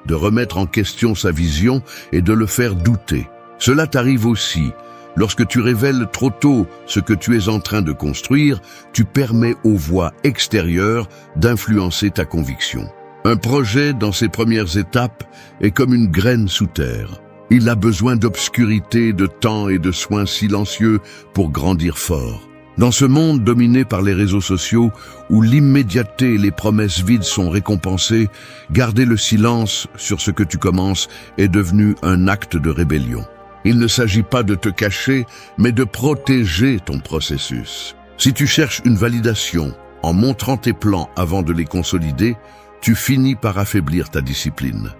de remettre en question sa vision et de le faire douter. Cela t'arrive aussi. Lorsque tu révèles trop tôt ce que tu es en train de construire, tu permets aux voix extérieures d'influencer ta conviction. Un projet, dans ses premières étapes, est comme une graine sous terre. Il a besoin d'obscurité, de temps et de soins silencieux pour grandir fort. Dans ce monde dominé par les réseaux sociaux, où l'immédiateté et les promesses vides sont récompensées, garder le silence sur ce que tu commences est devenu un acte de rébellion. Il ne s'agit pas de te cacher, mais de protéger ton processus. Si tu cherches une validation en montrant tes plans avant de les consolider, tu finis par affaiblir ta discipline.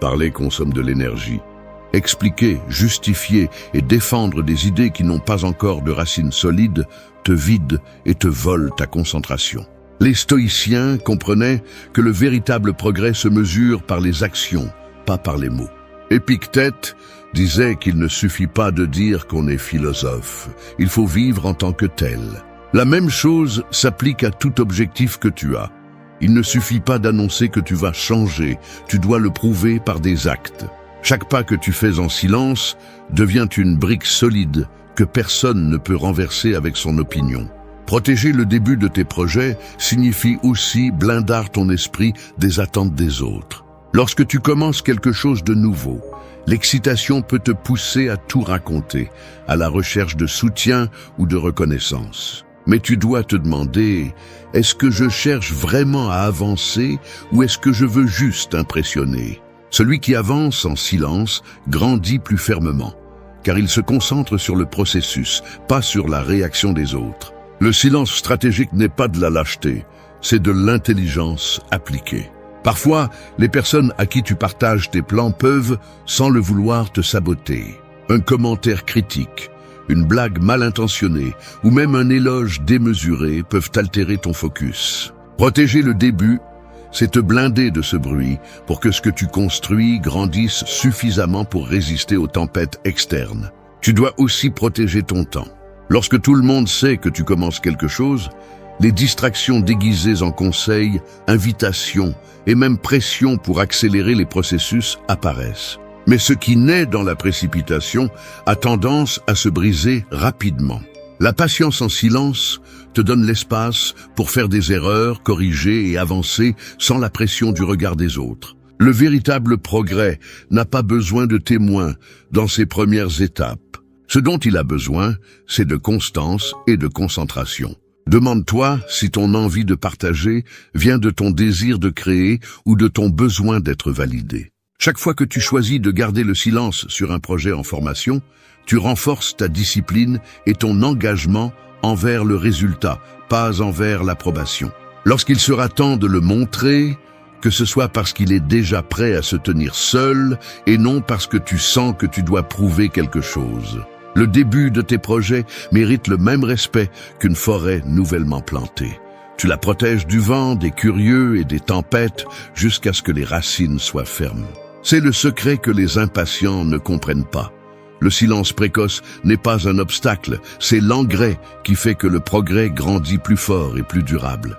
Parler consomme de l'énergie. Expliquer, justifier et défendre des idées qui n'ont pas encore de racines solides te vide et te vole ta concentration. Les stoïciens comprenaient que le véritable progrès se mesure par les actions, pas par les mots. Épictète disait qu'il ne suffit pas de dire qu'on est philosophe, il faut vivre en tant que tel. La même chose s'applique à tout objectif que tu as. Il ne suffit pas d'annoncer que tu vas changer, tu dois le prouver par des actes. Chaque pas que tu fais en silence devient une brique solide que personne ne peut renverser avec son opinion. Protéger le début de tes projets signifie aussi blinder ton esprit des attentes des autres. Lorsque tu commences quelque chose de nouveau, l'excitation peut te pousser à tout raconter, à la recherche de soutien ou de reconnaissance. Mais tu dois te demander, est-ce que je cherche vraiment à avancer ou est-ce que je veux juste impressionner? Celui qui avance en silence grandit plus fermement, car il se concentre sur le processus, pas sur la réaction des autres. Le silence stratégique n'est pas de la lâcheté, c'est de l'intelligence appliquée. Parfois, les personnes à qui tu partages tes plans peuvent, sans le vouloir, te saboter. Un commentaire critique, une blague mal intentionnée ou même un éloge démesuré peuvent altérer ton focus. Protéger le début, c'est te blinder de ce bruit pour que ce que tu construis grandisse suffisamment pour résister aux tempêtes externes. Tu dois aussi protéger ton temps. Lorsque tout le monde sait que tu commences quelque chose, les distractions déguisées en conseils, invitations et même pression pour accélérer les processus apparaissent. Mais ce qui naît dans la précipitation a tendance à se briser rapidement. La patience en silence te donne l'espace pour faire des erreurs, corriger et avancer sans la pression du regard des autres. Le véritable progrès n'a pas besoin de témoins dans ses premières étapes. Ce dont il a besoin, c'est de constance et de concentration. Demande-toi si ton envie de partager vient de ton désir de créer ou de ton besoin d'être validé. Chaque fois que tu choisis de garder le silence sur un projet en formation, tu renforces ta discipline et ton engagement envers le résultat, pas envers l'approbation. Lorsqu'il sera temps de le montrer, que ce soit parce qu'il est déjà prêt à se tenir seul et non parce que tu sens que tu dois prouver quelque chose. Le début de tes projets mérite le même respect qu'une forêt nouvellement plantée. Tu la protèges du vent, des curieux et des tempêtes jusqu'à ce que les racines soient fermes. C'est le secret que les impatients ne comprennent pas. Le silence précoce n'est pas un obstacle, c'est l'engrais qui fait que le progrès grandit plus fort et plus durable.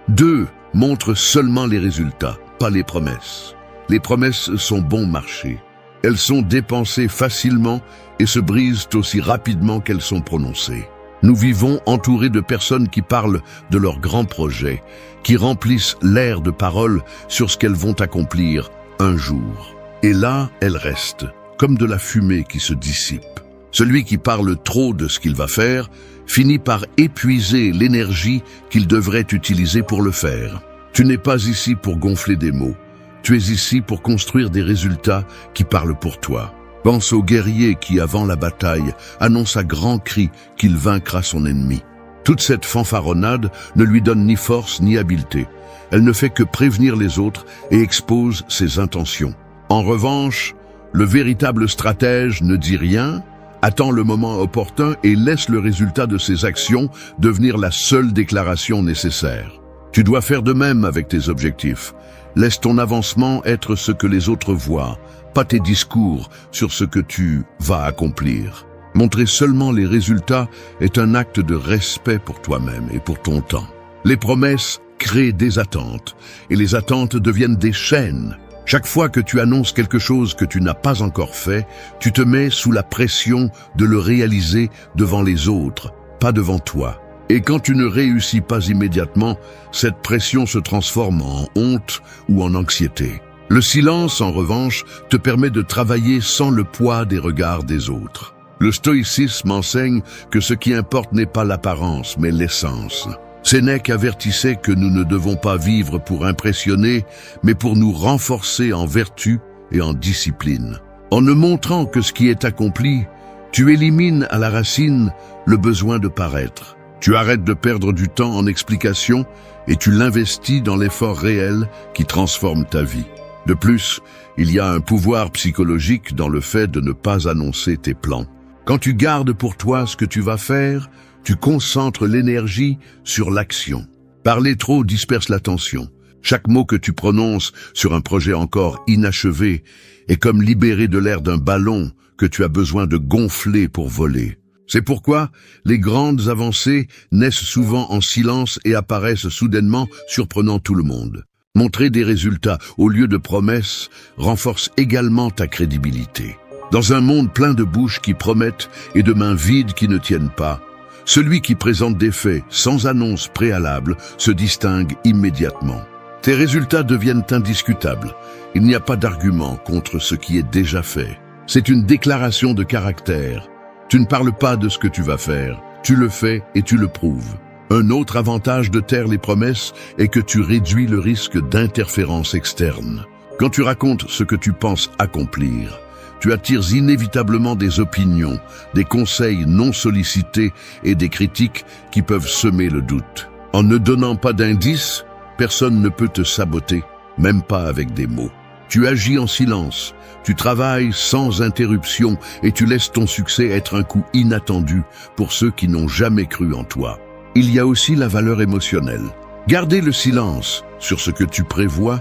2. Montre seulement les résultats, pas les promesses. Les promesses sont bon marché. Elles sont dépensées facilement et se brisent aussi rapidement qu'elles sont prononcées. Nous vivons entourés de personnes qui parlent de leurs grands projets, qui remplissent l'air de paroles sur ce qu'elles vont accomplir un jour. Et là, elles restent, comme de la fumée qui se dissipe. Celui qui parle trop de ce qu'il va faire finit par épuiser l'énergie qu'il devrait utiliser pour le faire. Tu n'es pas ici pour gonfler des mots. Tu es ici pour construire des résultats qui parlent pour toi. Pense au guerrier qui, avant la bataille, annonce à grands cris qu'il vaincra son ennemi. Toute cette fanfaronnade ne lui donne ni force ni habileté. Elle ne fait que prévenir les autres et expose ses intentions. En revanche, le véritable stratège ne dit rien, attend le moment opportun et laisse le résultat de ses actions devenir la seule déclaration nécessaire. Tu dois faire de même avec tes objectifs. Laisse ton avancement être ce que les autres voient, pas tes discours sur ce que tu vas accomplir. Montrer seulement les résultats est un acte de respect pour toi-même et pour ton temps. Les promesses créent des attentes, et les attentes deviennent des chaînes. Chaque fois que tu annonces quelque chose que tu n'as pas encore fait, tu te mets sous la pression de le réaliser devant les autres, pas devant toi. Et quand tu ne réussis pas immédiatement, cette pression se transforme en honte ou en anxiété. Le silence, en revanche, te permet de travailler sans le poids des regards des autres. Le stoïcisme enseigne que ce qui importe n'est pas l'apparence, mais l'essence. Sénèque avertissait que nous ne devons pas vivre pour impressionner, mais pour nous renforcer en vertu et en discipline. En ne montrant que ce qui est accompli, tu élimines à la racine le besoin de paraître. Tu arrêtes de perdre du temps en explications et tu l'investis dans l'effort réel qui transforme ta vie. De plus, il y a un pouvoir psychologique dans le fait de ne pas annoncer tes plans. Quand tu gardes pour toi ce que tu vas faire, tu concentres l'énergie sur l'action. Parler trop disperse l'attention. Chaque mot que tu prononces sur un projet encore inachevé est comme libérer de l'air d'un ballon que tu as besoin de gonfler pour voler. C'est pourquoi les grandes avancées naissent souvent en silence et apparaissent soudainement, surprenant tout le monde. Montrer des résultats au lieu de promesses renforce également ta crédibilité. Dans un monde plein de bouches qui promettent et de mains vides qui ne tiennent pas, celui qui présente des faits sans annonce préalable se distingue immédiatement. Tes résultats deviennent indiscutables. Il n'y a pas d'argument contre ce qui est déjà fait. C'est une déclaration de caractère. Tu ne parles pas de ce que tu vas faire, tu le fais et tu le prouves. Un autre avantage de taire les promesses est que tu réduis le risque d'interférence externe. Quand tu racontes ce que tu penses accomplir, tu attires inévitablement des opinions, des conseils non sollicités et des critiques qui peuvent semer le doute. En ne donnant pas d'indices, personne ne peut te saboter, même pas avec des mots. Tu agis en silence, tu travailles sans interruption et tu laisses ton succès être un coup inattendu pour ceux qui n'ont jamais cru en toi. Il y a aussi la valeur émotionnelle. Garder le silence sur ce que tu prévois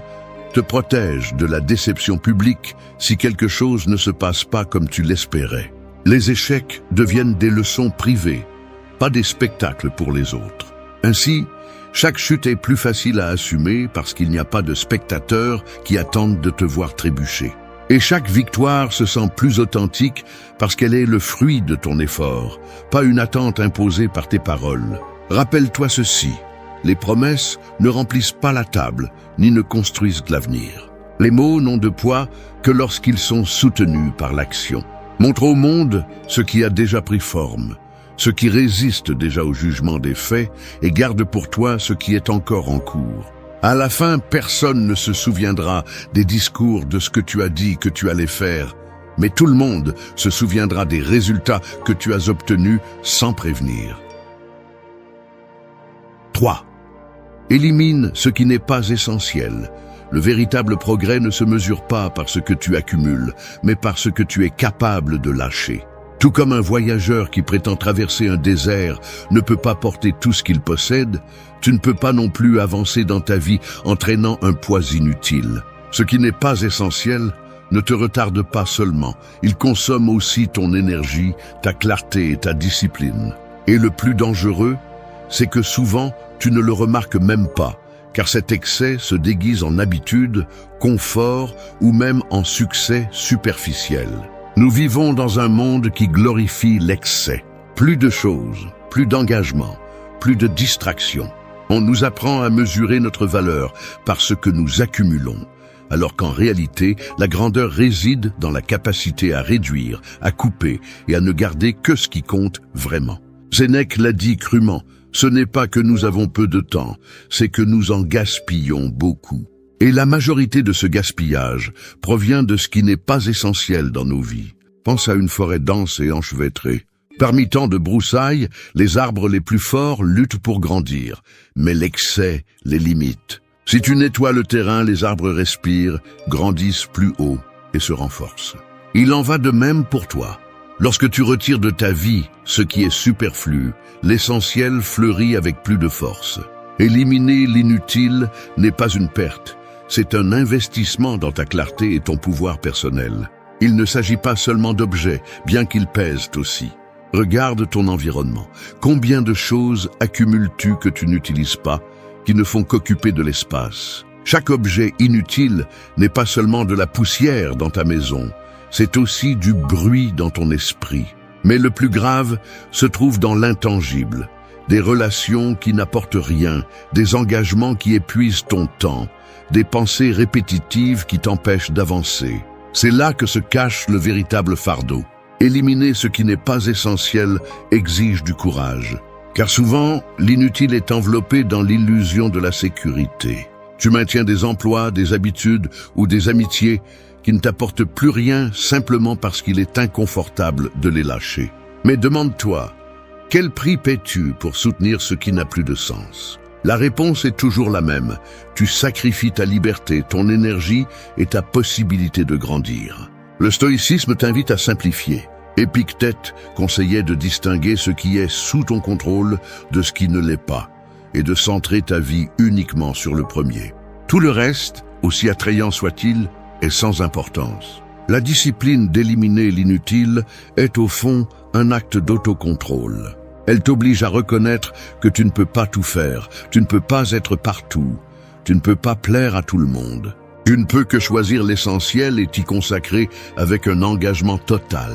te protège de la déception publique si quelque chose ne se passe pas comme tu l'espérais. Les échecs deviennent des leçons privées, pas des spectacles pour les autres. Ainsi, chaque chute est plus facile à assumer parce qu'il n'y a pas de spectateurs qui attendent de te voir trébucher. Et chaque victoire se sent plus authentique parce qu'elle est le fruit de ton effort, pas une attente imposée par tes paroles. Rappelle-toi ceci, les promesses ne remplissent pas la table, ni ne construisent de l'avenir. Les mots n'ont de poids que lorsqu'ils sont soutenus par l'action. Montre au monde ce qui a déjà pris forme, ce qui résiste déjà au jugement des faits et garde pour toi ce qui est encore en cours. À la fin, personne ne se souviendra des discours de ce que tu as dit que tu allais faire, mais tout le monde se souviendra des résultats que tu as obtenus sans prévenir. 3. Élimine ce qui n'est pas essentiel. Le véritable progrès ne se mesure pas par ce que tu accumules, mais par ce que tu es capable de lâcher. Tout comme un voyageur qui prétend traverser un désert ne peut pas porter tout ce qu'il possède, tu ne peux pas non plus avancer dans ta vie en traînant un poids inutile. Ce qui n'est pas essentiel ne te retarde pas seulement, il consomme aussi ton énergie, ta clarté et ta discipline. Et le plus dangereux, c'est que souvent, tu ne le remarques même pas, car cet excès se déguise en habitude, confort ou même en succès superficiel. Nous vivons dans un monde qui glorifie l'excès. Plus de choses, plus d'engagement, plus de distraction. On nous apprend à mesurer notre valeur par ce que nous accumulons, alors qu'en réalité, la grandeur réside dans la capacité à réduire, à couper et à ne garder que ce qui compte vraiment. Sénèque l'a dit crûment, ce n'est pas que nous avons peu de temps, c'est que nous en gaspillons beaucoup. Et la majorité de ce gaspillage provient de ce qui n'est pas essentiel dans nos vies. Pense à une forêt dense et enchevêtrée. Parmi tant de broussailles, les arbres les plus forts luttent pour grandir, mais l'excès les limite. Si tu nettoies le terrain, les arbres respirent, grandissent plus haut et se renforcent. Il en va de même pour toi. Lorsque tu retires de ta vie ce qui est superflu, l'essentiel fleurit avec plus de force. Éliminer l'inutile n'est pas une perte. C'est un investissement dans ta clarté et ton pouvoir personnel. Il ne s'agit pas seulement d'objets, bien qu'ils pèsent aussi. Regarde ton environnement. Combien de choses accumules-tu que tu n'utilises pas, qui ne font qu'occuper de l'espace? Chaque objet inutile n'est pas seulement de la poussière dans ta maison, c'est aussi du bruit dans ton esprit. Mais le plus grave se trouve dans l'intangible. Des relations qui n'apportent rien, des engagements qui épuisent ton temps, des pensées répétitives qui t'empêchent d'avancer. C'est là que se cache le véritable fardeau. Éliminer ce qui n'est pas essentiel exige du courage. Car souvent, l'inutile est enveloppé dans l'illusion de la sécurité. Tu maintiens des emplois, des habitudes ou des amitiés qui ne t'apportent plus rien simplement parce qu'il est inconfortable de les lâcher. Mais demande-toi, quel prix paies-tu pour soutenir ce qui n'a plus de sens? La réponse est toujours la même. Tu sacrifies ta liberté, ton énergie et ta possibilité de grandir. Le stoïcisme t'invite à simplifier. Épictète conseillait de distinguer ce qui est sous ton contrôle de ce qui ne l'est pas, et de centrer ta vie uniquement sur le premier. Tout le reste, aussi attrayant soit-il, est sans importance. La discipline d'éliminer l'inutile est au fond un acte d'autocontrôle. Elle t'oblige à reconnaître que tu ne peux pas tout faire, tu ne peux pas être partout, tu ne peux pas plaire à tout le monde. Tu ne peux que choisir l'essentiel et t'y consacrer avec un engagement total.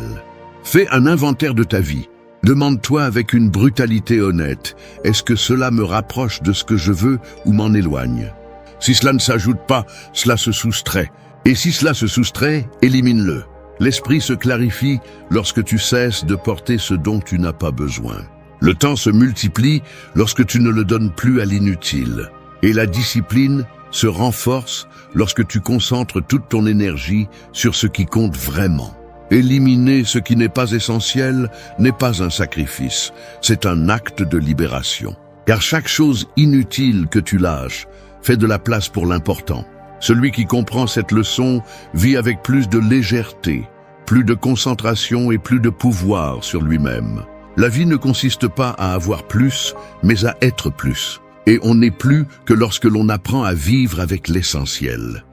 Fais un inventaire de ta vie. Demande-toi avec une brutalité honnête, est-ce que cela me rapproche de ce que je veux ou m'en éloigne? Si cela ne s'ajoute pas, cela se soustrait. Et si cela se soustrait, élimine-le. L'esprit se clarifie lorsque tu cesses de porter ce dont tu n'as pas besoin. Le temps se multiplie lorsque tu ne le donnes plus à l'inutile. Et la discipline se renforce lorsque tu concentres toute ton énergie sur ce qui compte vraiment. Éliminer ce qui n'est pas essentiel n'est pas un sacrifice, c'est un acte de libération. Car chaque chose inutile que tu lâches fait de la place pour l'important. Celui qui comprend cette leçon vit avec plus de légèreté, plus de concentration et plus de pouvoir sur lui-même. La vie ne consiste pas à avoir plus, mais à être plus. Et on n'est plus que lorsque l'on apprend à vivre avec l'essentiel.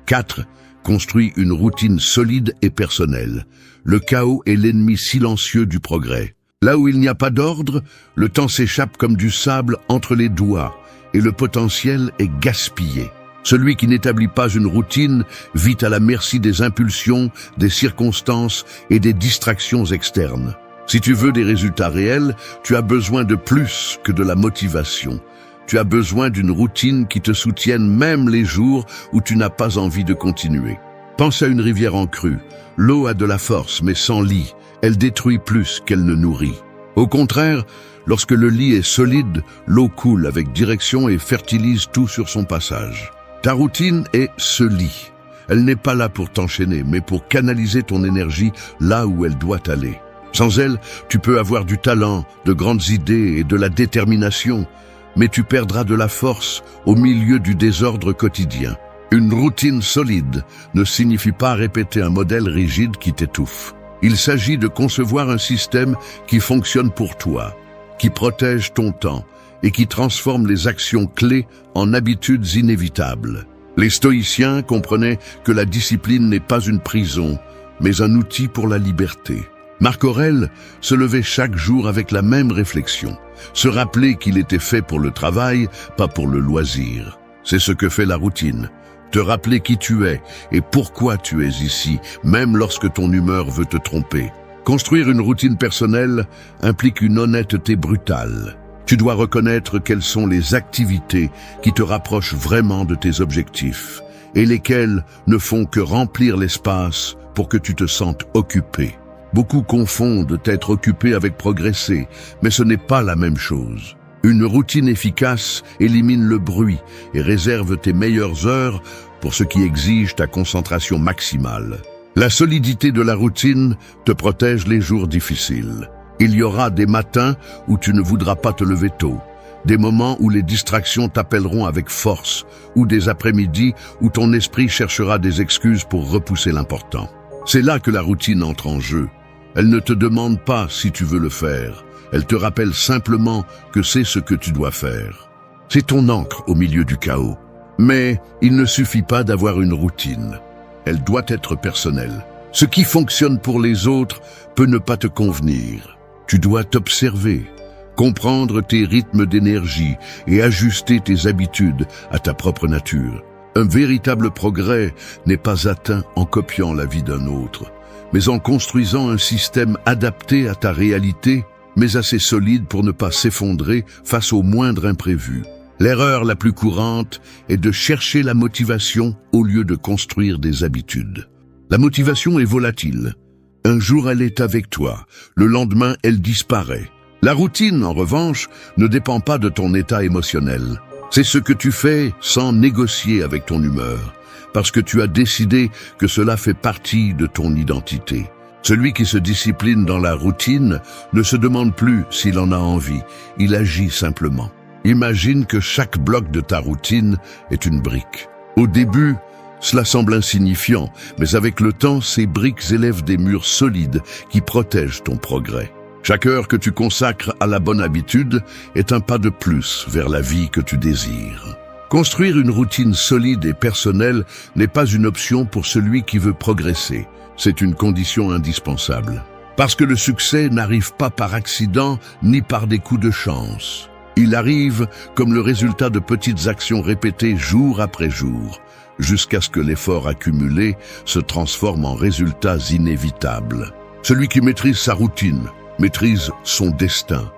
4. Construis une routine solide et personnelle. Le chaos est l'ennemi silencieux du progrès. Là où il n'y a pas d'ordre, le temps s'échappe comme du sable entre les doigts et le potentiel est gaspillé. Celui qui n'établit pas une routine vit à la merci des impulsions, des circonstances et des distractions externes. Si tu veux des résultats réels, tu as besoin de plus que de la motivation. Tu as besoin d'une routine qui te soutienne même les jours où tu n'as pas envie de continuer. Pense à une rivière en crue. L'eau a de la force, mais sans lit, elle détruit plus qu'elle ne nourrit. Au contraire, lorsque le lit est solide, l'eau coule avec direction et fertilise tout sur son passage. Ta routine est ce lit. Elle n'est pas là pour t'enchaîner, mais pour canaliser ton énergie là où elle doit aller. Sans elle, tu peux avoir du talent, de grandes idées et de la détermination, mais tu perdras de la force au milieu du désordre quotidien. Une routine solide ne signifie pas répéter un modèle rigide qui t'étouffe. Il s'agit de concevoir un système qui fonctionne pour toi, qui protège ton temps et qui transforme les actions clés en habitudes inévitables. Les stoïciens comprenaient que la discipline n'est pas une prison, mais un outil pour la liberté. Marc Aurèle se levait chaque jour avec la même réflexion, se rappeler qu'il était fait pour le travail, pas pour le loisir. C'est ce que fait la routine. Te rappeler qui tu es et pourquoi tu es ici, même lorsque ton humeur veut te tromper. Construire une routine personnelle implique une honnêteté brutale. Tu dois reconnaître quelles sont les activités qui te rapprochent vraiment de tes objectifs et lesquelles ne font que remplir l'espace pour que tu te sentes occupé. Beaucoup confondent être occupé avec progresser, mais ce n'est pas la même chose. Une routine efficace élimine le bruit et réserve tes meilleures heures pour ce qui exige ta concentration maximale. La solidité de la routine te protège les jours difficiles. Il y aura des matins où tu ne voudras pas te lever tôt, des moments où les distractions t'appelleront avec force, ou des après-midi où ton esprit cherchera des excuses pour repousser l'important. C'est là que la routine entre en jeu. Elle ne te demande pas si tu veux le faire. Elle te rappelle simplement que c'est ce que tu dois faire. C'est ton ancre au milieu du chaos. Mais il ne suffit pas d'avoir une routine. Elle doit être personnelle. Ce qui fonctionne pour les autres peut ne pas te convenir. Tu dois t'observer, comprendre tes rythmes d'énergie et ajuster tes habitudes à ta propre nature. Un véritable progrès n'est pas atteint en copiant la vie d'un autre, mais en construisant un système adapté à ta réalité, mais assez solide pour ne pas s'effondrer face au moindre imprévu. L'erreur la plus courante est de chercher la motivation au lieu de construire des habitudes. La motivation est volatile. Un jour elle est avec toi, le lendemain elle disparaît. La routine, en revanche, ne dépend pas de ton état émotionnel. C'est ce que tu fais sans négocier avec ton humeur. parce que tu as décidé que cela fait partie de ton identité. Celui qui se discipline dans la routine ne se demande plus s'il en a envie, il agit simplement. Imagine que chaque bloc de ta routine est une brique. Au début, cela semble insignifiant, mais avec le temps, ces briques élèvent des murs solides qui protègent ton progrès. Chaque heure que tu consacres à la bonne habitude est un pas de plus vers la vie que tu désires. Construire une routine solide et personnelle n'est pas une option pour celui qui veut progresser. C'est une condition indispensable. Parce que le succès n'arrive pas par accident ni par des coups de chance. Il arrive comme le résultat de petites actions répétées jour après jour, jusqu'à ce que l'effort accumulé se transforme en résultats inévitables. Celui qui maîtrise sa routine maîtrise son destin.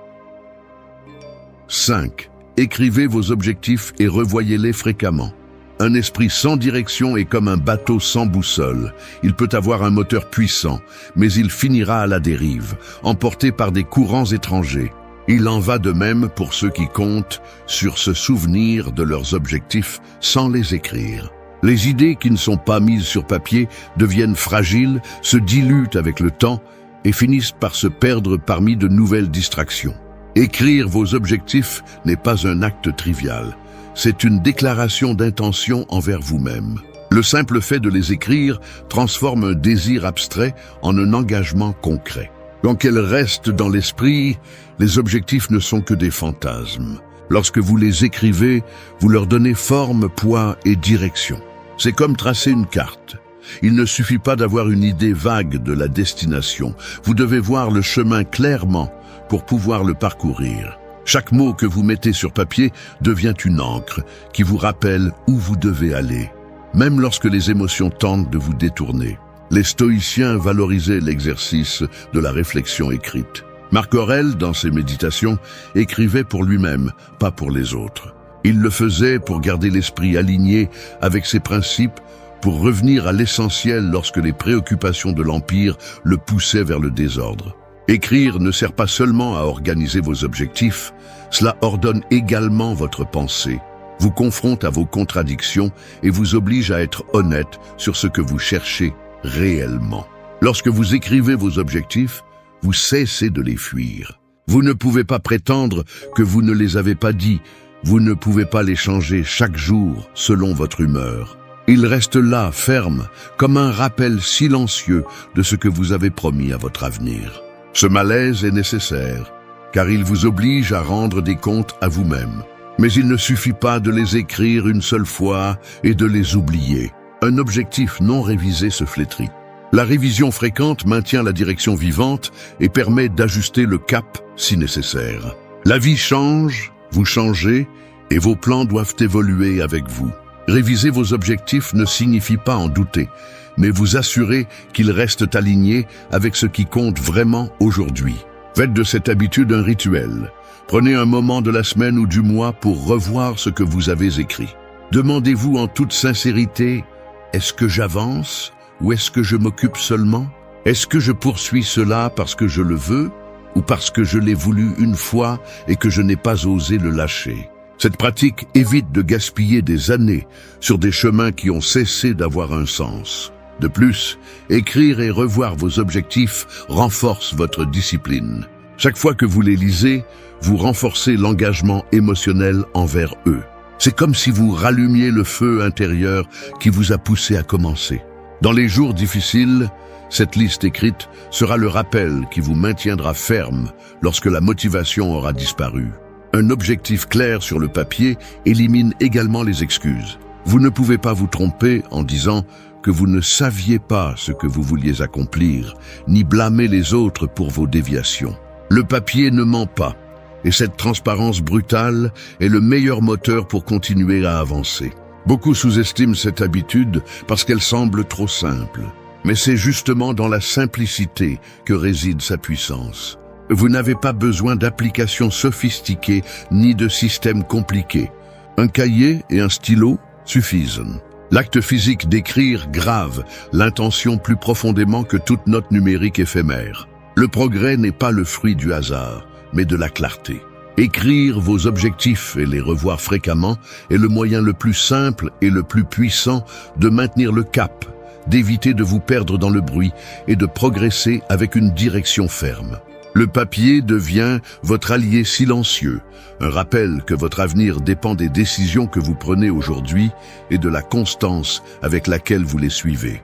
5. Écrivez vos objectifs et revoyez-les fréquemment. Un esprit sans direction est comme un bateau sans boussole. Il peut avoir un moteur puissant, mais il finira à la dérive, emporté par des courants étrangers. Il en va de même pour ceux qui comptent sur se souvenir de leurs objectifs sans les écrire. Les idées qui ne sont pas mises sur papier deviennent fragiles, se diluent avec le temps et finissent par se perdre parmi de nouvelles distractions. Écrire vos objectifs n'est pas un acte trivial. C'est une déclaration d'intention envers vous-même. Le simple fait de les écrire transforme un désir abstrait en un engagement concret. Quand qu'elles restent dans l'esprit, les objectifs ne sont que des fantasmes. Lorsque vous les écrivez, vous leur donnez forme, poids et direction. C'est comme tracer une carte. Il ne suffit pas d'avoir une idée vague de la destination. Vous devez voir le chemin clairement pour pouvoir le parcourir. Chaque mot que vous mettez sur papier devient une encre qui vous rappelle où vous devez aller, même lorsque les émotions tentent de vous détourner. Les stoïciens valorisaient l'exercice de la réflexion écrite. Marc Aurèle, dans ses méditations, écrivait pour lui-même, pas pour les autres. Il le faisait pour garder l'esprit aligné avec ses principes, pour revenir à l'essentiel lorsque les préoccupations de l'Empire le poussaient vers le désordre. Écrire ne sert pas seulement à organiser vos objectifs, cela ordonne également votre pensée, vous confronte à vos contradictions et vous oblige à être honnête sur ce que vous cherchez réellement. Lorsque vous écrivez vos objectifs, vous cessez de les fuir. Vous ne pouvez pas prétendre que vous ne les avez pas dit, vous ne pouvez pas les changer chaque jour selon votre humeur. Ils restent là, fermes, comme un rappel silencieux de ce que vous avez promis à votre avenir. Ce malaise est nécessaire, car il vous oblige à rendre des comptes à vous-même. Mais il ne suffit pas de les écrire une seule fois et de les oublier. Un objectif non révisé se flétrit. La révision fréquente maintient la direction vivante et permet d'ajuster le cap si nécessaire. La vie change, vous changez, et vos plans doivent évoluer avec vous. Réviser vos objectifs ne signifie pas en douter, mais vous assurer qu'ils restent alignés avec ce qui compte vraiment aujourd'hui. Faites de cette habitude un rituel. Prenez un moment de la semaine ou du mois pour revoir ce que vous avez écrit. Demandez-vous en toute sincérité, est-ce que j'avance ou est-ce que je m'occupe seulement? Est-ce que je poursuis cela parce que je le veux ou parce que je l'ai voulu une fois et que je n'ai pas osé le lâcher? Cette pratique évite de gaspiller des années sur des chemins qui ont cessé d'avoir un sens. De plus, écrire et revoir vos objectifs renforce votre discipline. Chaque fois que vous les lisez, vous renforcez l'engagement émotionnel envers eux. C'est comme si vous rallumiez le feu intérieur qui vous a poussé à commencer. Dans les jours difficiles, cette liste écrite sera le rappel qui vous maintiendra ferme lorsque la motivation aura disparu. Un objectif clair sur le papier élimine également les excuses. Vous ne pouvez pas vous tromper en disant que vous ne saviez pas ce que vous vouliez accomplir, ni blâmer les autres pour vos déviations. Le papier ne ment pas, et cette transparence brutale est le meilleur moteur pour continuer à avancer. Beaucoup sous-estiment cette habitude parce qu'elle semble trop simple. Mais c'est justement dans la simplicité que réside sa puissance. Vous n'avez pas besoin d'applications sophistiquées ni de systèmes compliqués. Un cahier et un stylo suffisent. L'acte physique d'écrire grave l'intention plus profondément que toute note numérique éphémère. Le progrès n'est pas le fruit du hasard, mais de la clarté. Écrire vos objectifs et les revoir fréquemment est le moyen le plus simple et le plus puissant de maintenir le cap, d'éviter de vous perdre dans le bruit et de progresser avec une direction ferme. Le papier devient votre allié silencieux, un rappel que votre avenir dépend des décisions que vous prenez aujourd'hui et de la constance avec laquelle vous les suivez.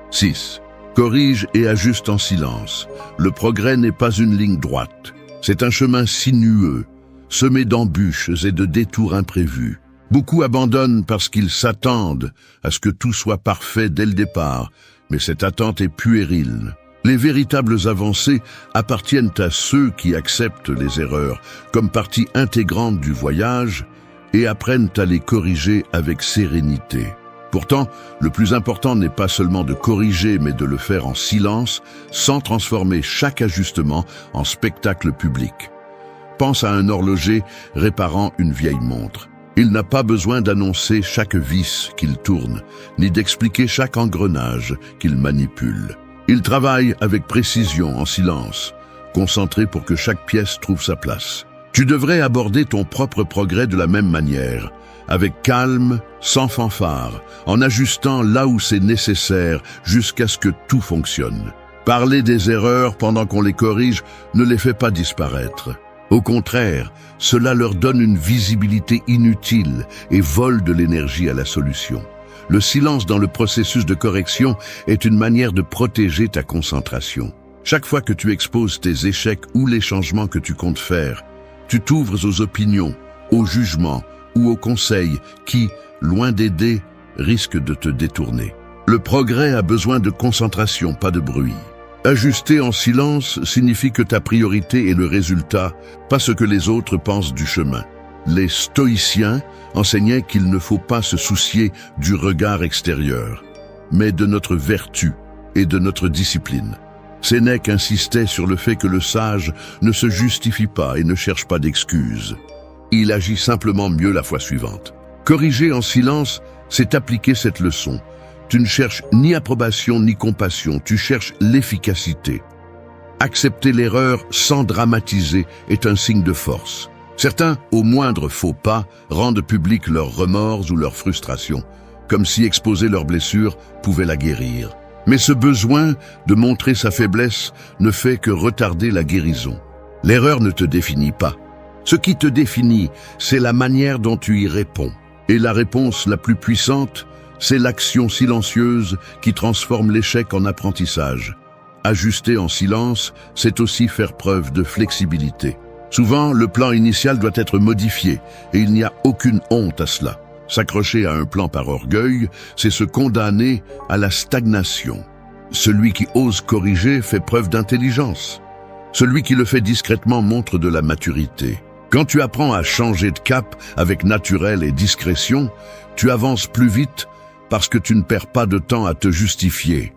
6. Corrige et ajuste en silence. Le progrès n'est pas une ligne droite. C'est un chemin sinueux, semé d'embûches et de détours imprévus. Beaucoup abandonnent parce qu'ils s'attendent à ce que tout soit parfait dès le départ, mais cette attente est puérile. Les véritables avancées appartiennent à ceux qui acceptent les erreurs comme partie intégrante du voyage et apprennent à les corriger avec sérénité. Pourtant, le plus important n'est pas seulement de corriger, mais de le faire en silence, sans transformer chaque ajustement en spectacle public. Pense à un horloger réparant une vieille montre. Il n'a pas besoin d'annoncer chaque vis qu'il tourne, ni d'expliquer chaque engrenage qu'il manipule. Il travaille avec précision, en silence, concentré pour que chaque pièce trouve sa place. Tu devrais aborder ton propre progrès de la même manière, avec calme, sans fanfare, en ajustant là où c'est nécessaire jusqu'à ce que tout fonctionne. Parler des erreurs pendant qu'on les corrige ne les fait pas disparaître. Au contraire, cela leur donne une visibilité inutile et vole de l'énergie à la solution. Le silence dans le processus de correction est une manière de protéger ta concentration. Chaque fois que tu exposes tes échecs ou les changements que tu comptes faire, tu t'ouvres aux opinions, aux jugements ou aux conseils qui, loin d'aider, risquent de te détourner. Le progrès a besoin de concentration, pas de bruit. Ajuster en silence signifie que ta priorité est le résultat, pas ce que les autres pensent du chemin. Les stoïciens enseignaient qu'il ne faut pas se soucier du regard extérieur, mais de notre vertu et de notre discipline. Sénèque insistait sur le fait que le sage ne se justifie pas et ne cherche pas d'excuses. Il agit simplement mieux la fois suivante. Corriger en silence, c'est appliquer cette leçon. Tu ne cherches ni approbation ni compassion, tu cherches l'efficacité. Accepter l'erreur sans dramatiser est un signe de force. Certains, au moindre faux pas, rendent public leurs remords ou leurs frustrations, comme si exposer leurs blessures pouvait la guérir. Mais ce besoin de montrer sa faiblesse ne fait que retarder la guérison. L'erreur ne te définit pas. Ce qui te définit, c'est la manière dont tu y réponds. Et la réponse la plus puissante, c'est l'action silencieuse qui transforme l'échec en apprentissage. Ajuster en silence, c'est aussi faire preuve de flexibilité. Souvent, le plan initial doit être modifié, et il n'y a aucune honte à cela. S'accrocher à un plan par orgueil, c'est se condamner à la stagnation. Celui qui ose corriger fait preuve d'intelligence. Celui qui le fait discrètement montre de la maturité. Quand tu apprends à changer de cap avec naturel et discrétion, tu avances plus vite parce que tu ne perds pas de temps à te justifier.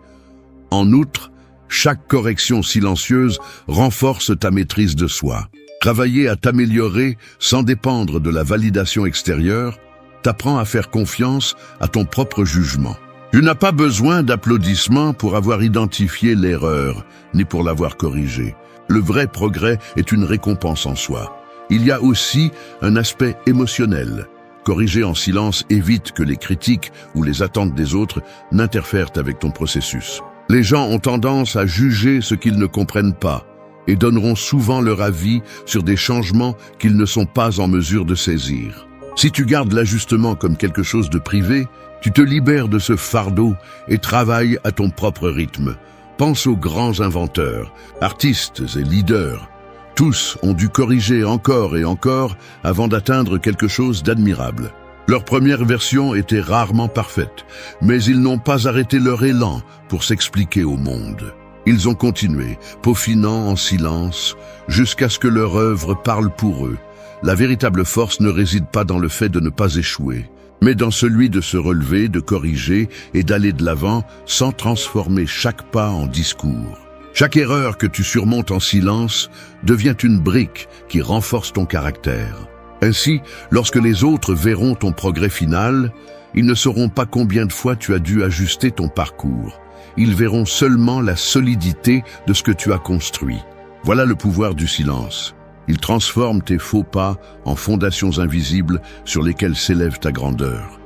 En outre, chaque correction silencieuse renforce ta maîtrise de soi. Travailler à t'améliorer sans dépendre de la validation extérieure t'apprend à faire confiance à ton propre jugement. Tu n'as pas besoin d'applaudissements pour avoir identifié l'erreur, ni pour l'avoir corrigée. Le vrai progrès est une récompense en soi. Il y a aussi un aspect émotionnel. Corriger en silence évite que les critiques ou les attentes des autres n'interfèrent avec ton processus. Les gens ont tendance à juger ce qu'ils ne comprennent pas et donneront souvent leur avis sur des changements qu'ils ne sont pas en mesure de saisir. Si tu gardes l'ajustement comme quelque chose de privé, tu te libères de ce fardeau et travailles à ton propre rythme. Pense aux grands inventeurs, artistes et leaders. Tous ont dû corriger encore et encore avant d'atteindre quelque chose d'admirable. Leur première version était rarement parfaite, mais ils n'ont pas arrêté leur élan pour s'expliquer au monde. Ils ont continué, peaufinant en silence, jusqu'à ce que leur œuvre parle pour eux. La véritable force ne réside pas dans le fait de ne pas échouer, mais dans celui de se relever, de corriger et d'aller de l'avant sans transformer chaque pas en discours. Chaque erreur que tu surmontes en silence devient une brique qui renforce ton caractère. Ainsi, lorsque les autres verront ton progrès final, ils ne sauront pas combien de fois tu as dû ajuster ton parcours. Ils verront seulement la solidité de ce que tu as construit. Voilà le pouvoir du silence. Il transforme tes faux pas en fondations invisibles sur lesquelles s'élève ta grandeur.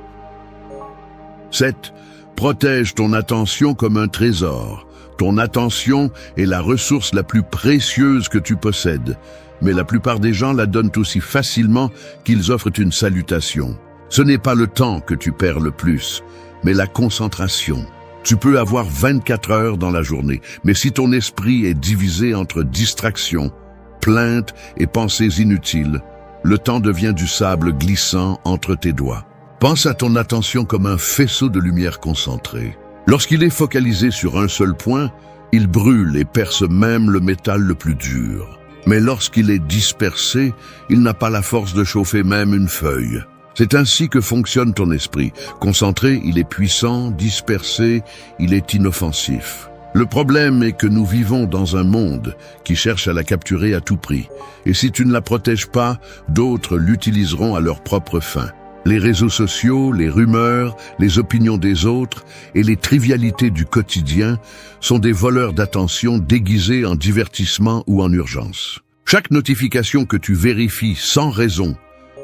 7. Protège ton attention comme un trésor. Ton attention est la ressource la plus précieuse que tu possèdes, mais la plupart des gens la donnent aussi facilement qu'ils offrent une salutation. Ce n'est pas le temps que tu perds le plus, mais la concentration. Tu peux avoir 24 heures dans la journée, mais si ton esprit est divisé entre distractions, plaintes et pensées inutiles, le temps devient du sable glissant entre tes doigts. Pense à ton attention comme un faisceau de lumière concentrée. Lorsqu'il est focalisé sur un seul point, il brûle et perce même le métal le plus dur. Mais lorsqu'il est dispersé, il n'a pas la force de chauffer même une feuille. C'est ainsi que fonctionne ton esprit. Concentré, il est puissant, dispersé, il est inoffensif. Le problème est que nous vivons dans un monde qui cherche à la capturer à tout prix. Et si tu ne la protèges pas, d'autres l'utiliseront à leur propre fin. Les réseaux sociaux, les rumeurs, les opinions des autres et les trivialités du quotidien sont des voleurs d'attention déguisés en divertissement ou en urgence. Chaque notification que tu vérifies sans raison,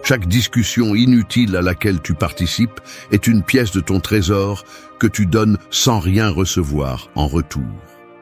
chaque discussion inutile à laquelle tu participes est une pièce de ton trésor que tu donnes sans rien recevoir en retour.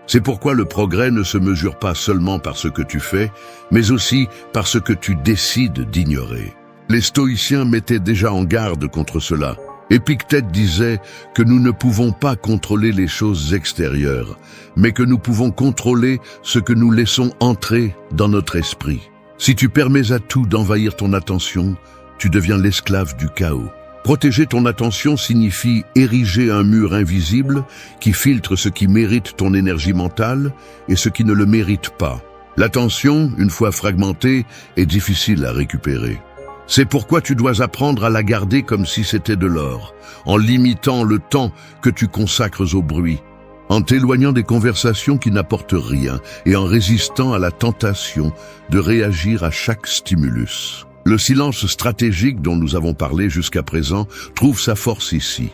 C'est pourquoi le progrès ne se mesure pas seulement par ce que tu fais, mais aussi par ce que tu décides d'ignorer. Les stoïciens mettaient déjà en garde contre cela. Épictète disait que nous ne pouvons pas contrôler les choses extérieures, mais que nous pouvons contrôler ce que nous laissons entrer dans notre esprit. Si tu permets à tout d'envahir ton attention, tu deviens l'esclave du chaos. Protéger ton attention signifie ériger un mur invisible qui filtre ce qui mérite ton énergie mentale et ce qui ne le mérite pas. L'attention, une fois fragmentée, est difficile à récupérer. C'est pourquoi tu dois apprendre à la garder comme si c'était de l'or, en limitant le temps que tu consacres au bruit, en t'éloignant des conversations qui n'apportent rien et en résistant à la tentation de réagir à chaque stimulus. Le silence stratégique dont nous avons parlé jusqu'à présent trouve sa force ici,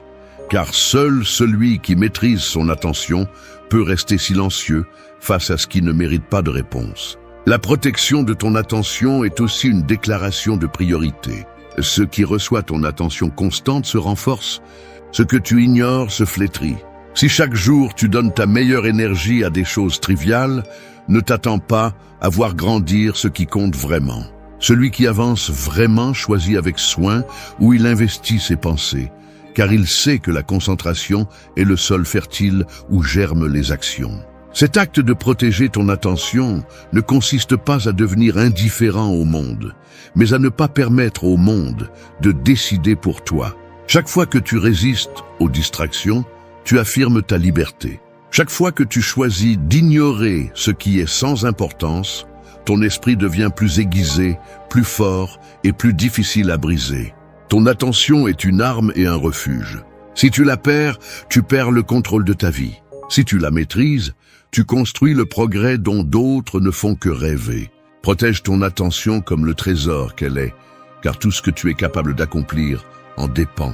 car seul celui qui maîtrise son attention peut rester silencieux face à ce qui ne mérite pas de réponse. La protection de ton attention est aussi une déclaration de priorité. Ce qui reçoit ton attention constante se renforce, ce que tu ignores se flétrit. Si chaque jour tu donnes ta meilleure énergie à des choses triviales, ne t'attends pas à voir grandir ce qui compte vraiment. Celui qui avance vraiment choisit avec soin où il investit ses pensées, car il sait que la concentration est le sol fertile où germent les actions. Cet acte de protéger ton attention ne consiste pas à devenir indifférent au monde, mais à ne pas permettre au monde de décider pour toi. Chaque fois que tu résistes aux distractions, tu affirmes ta liberté. Chaque fois que tu choisis d'ignorer ce qui est sans importance, ton esprit devient plus aiguisé, plus fort et plus difficile à briser. Ton attention est une arme et un refuge. Si tu la perds, tu perds le contrôle de ta vie. Si tu la maîtrises, tu construis le progrès dont d'autres ne font que rêver. Protège ton attention comme le trésor qu'elle est, car tout ce que tu es capable d'accomplir en dépend.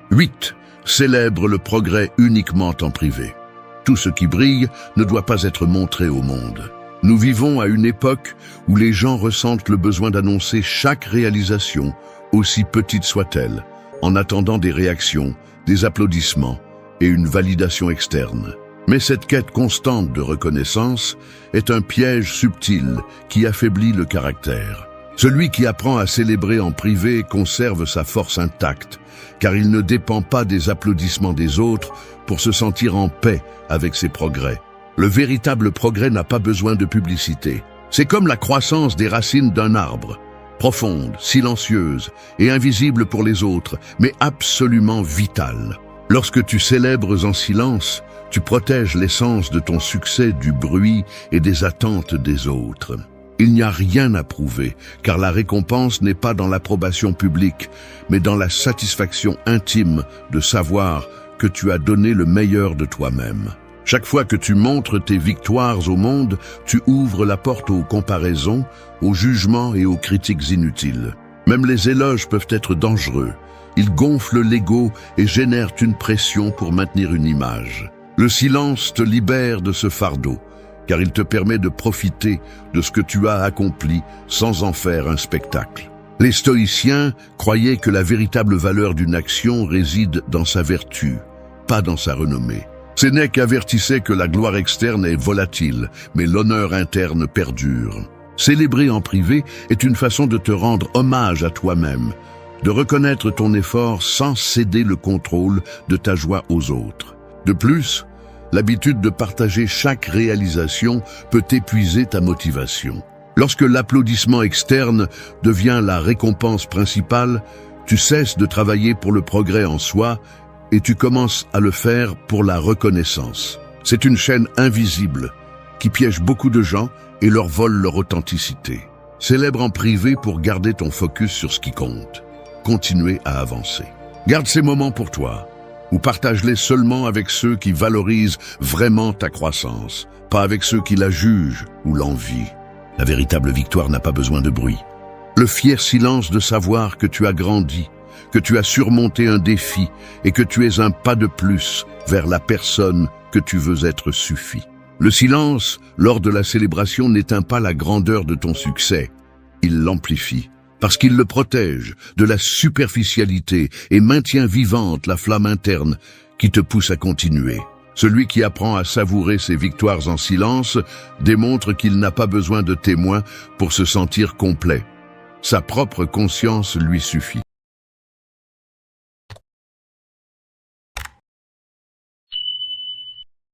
8. Célèbre le progrès uniquement en privé. Tout ce qui brille ne doit pas être montré au monde. Nous vivons à une époque où les gens ressentent le besoin d'annoncer chaque réalisation, aussi petite soit-elle, en attendant des réactions, des applaudissements et une validation externe. Mais cette quête constante de reconnaissance est un piège subtil qui affaiblit le caractère. Celui qui apprend à célébrer en privé conserve sa force intacte, car il ne dépend pas des applaudissements des autres pour se sentir en paix avec ses progrès. Le véritable progrès n'a pas besoin de publicité. C'est comme la croissance des racines d'un arbre, profonde, silencieuse et invisible pour les autres, mais absolument vitale. Lorsque tu célèbres en silence, tu protèges l'essence de ton succès du bruit et des attentes des autres. Il n'y a rien à prouver, car la récompense n'est pas dans l'approbation publique, mais dans la satisfaction intime de savoir que tu as donné le meilleur de toi-même. Chaque fois que tu montres tes victoires au monde, tu ouvres la porte aux comparaisons, aux jugements et aux critiques inutiles. Même les éloges peuvent être dangereux. Ils gonflent l'ego et génèrent une pression pour maintenir une image. Le silence te libère de ce fardeau, car il te permet de profiter de ce que tu as accompli sans en faire un spectacle. Les stoïciens croyaient que la véritable valeur d'une action réside dans sa vertu, pas dans sa renommée. Sénèque avertissait que la gloire externe est volatile, mais l'honneur interne perdure. Célébrer en privé est une façon de te rendre hommage à toi-même, de reconnaître ton effort sans céder le contrôle de ta joie aux autres. De plus, l'habitude de partager chaque réalisation peut épuiser ta motivation. Lorsque l'applaudissement externe devient la récompense principale, tu cesses de travailler pour le progrès en soi et tu commences à le faire pour la reconnaissance. C'est une chaîne invisible qui piège beaucoup de gens et leur vole leur authenticité. Célèbre en privé pour garder ton focus sur ce qui compte. Continuer à avancer. Garde ces moments pour toi, ou partage-les seulement avec ceux qui valorisent vraiment ta croissance, pas avec ceux qui la jugent ou l'envient. La véritable victoire n'a pas besoin de bruit. Le fier silence de savoir que tu as grandi, que tu as surmonté un défi et que tu es un pas de plus vers la personne que tu veux être suffit. Le silence, lors de la célébration, n'éteint pas la grandeur de ton succès. Il l'amplifie, parce qu'il le protège de la superficialité et maintient vivante la flamme interne qui te pousse à continuer. Celui qui apprend à savourer ses victoires en silence démontre qu'il n'a pas besoin de témoins pour se sentir complet. Sa propre conscience lui suffit.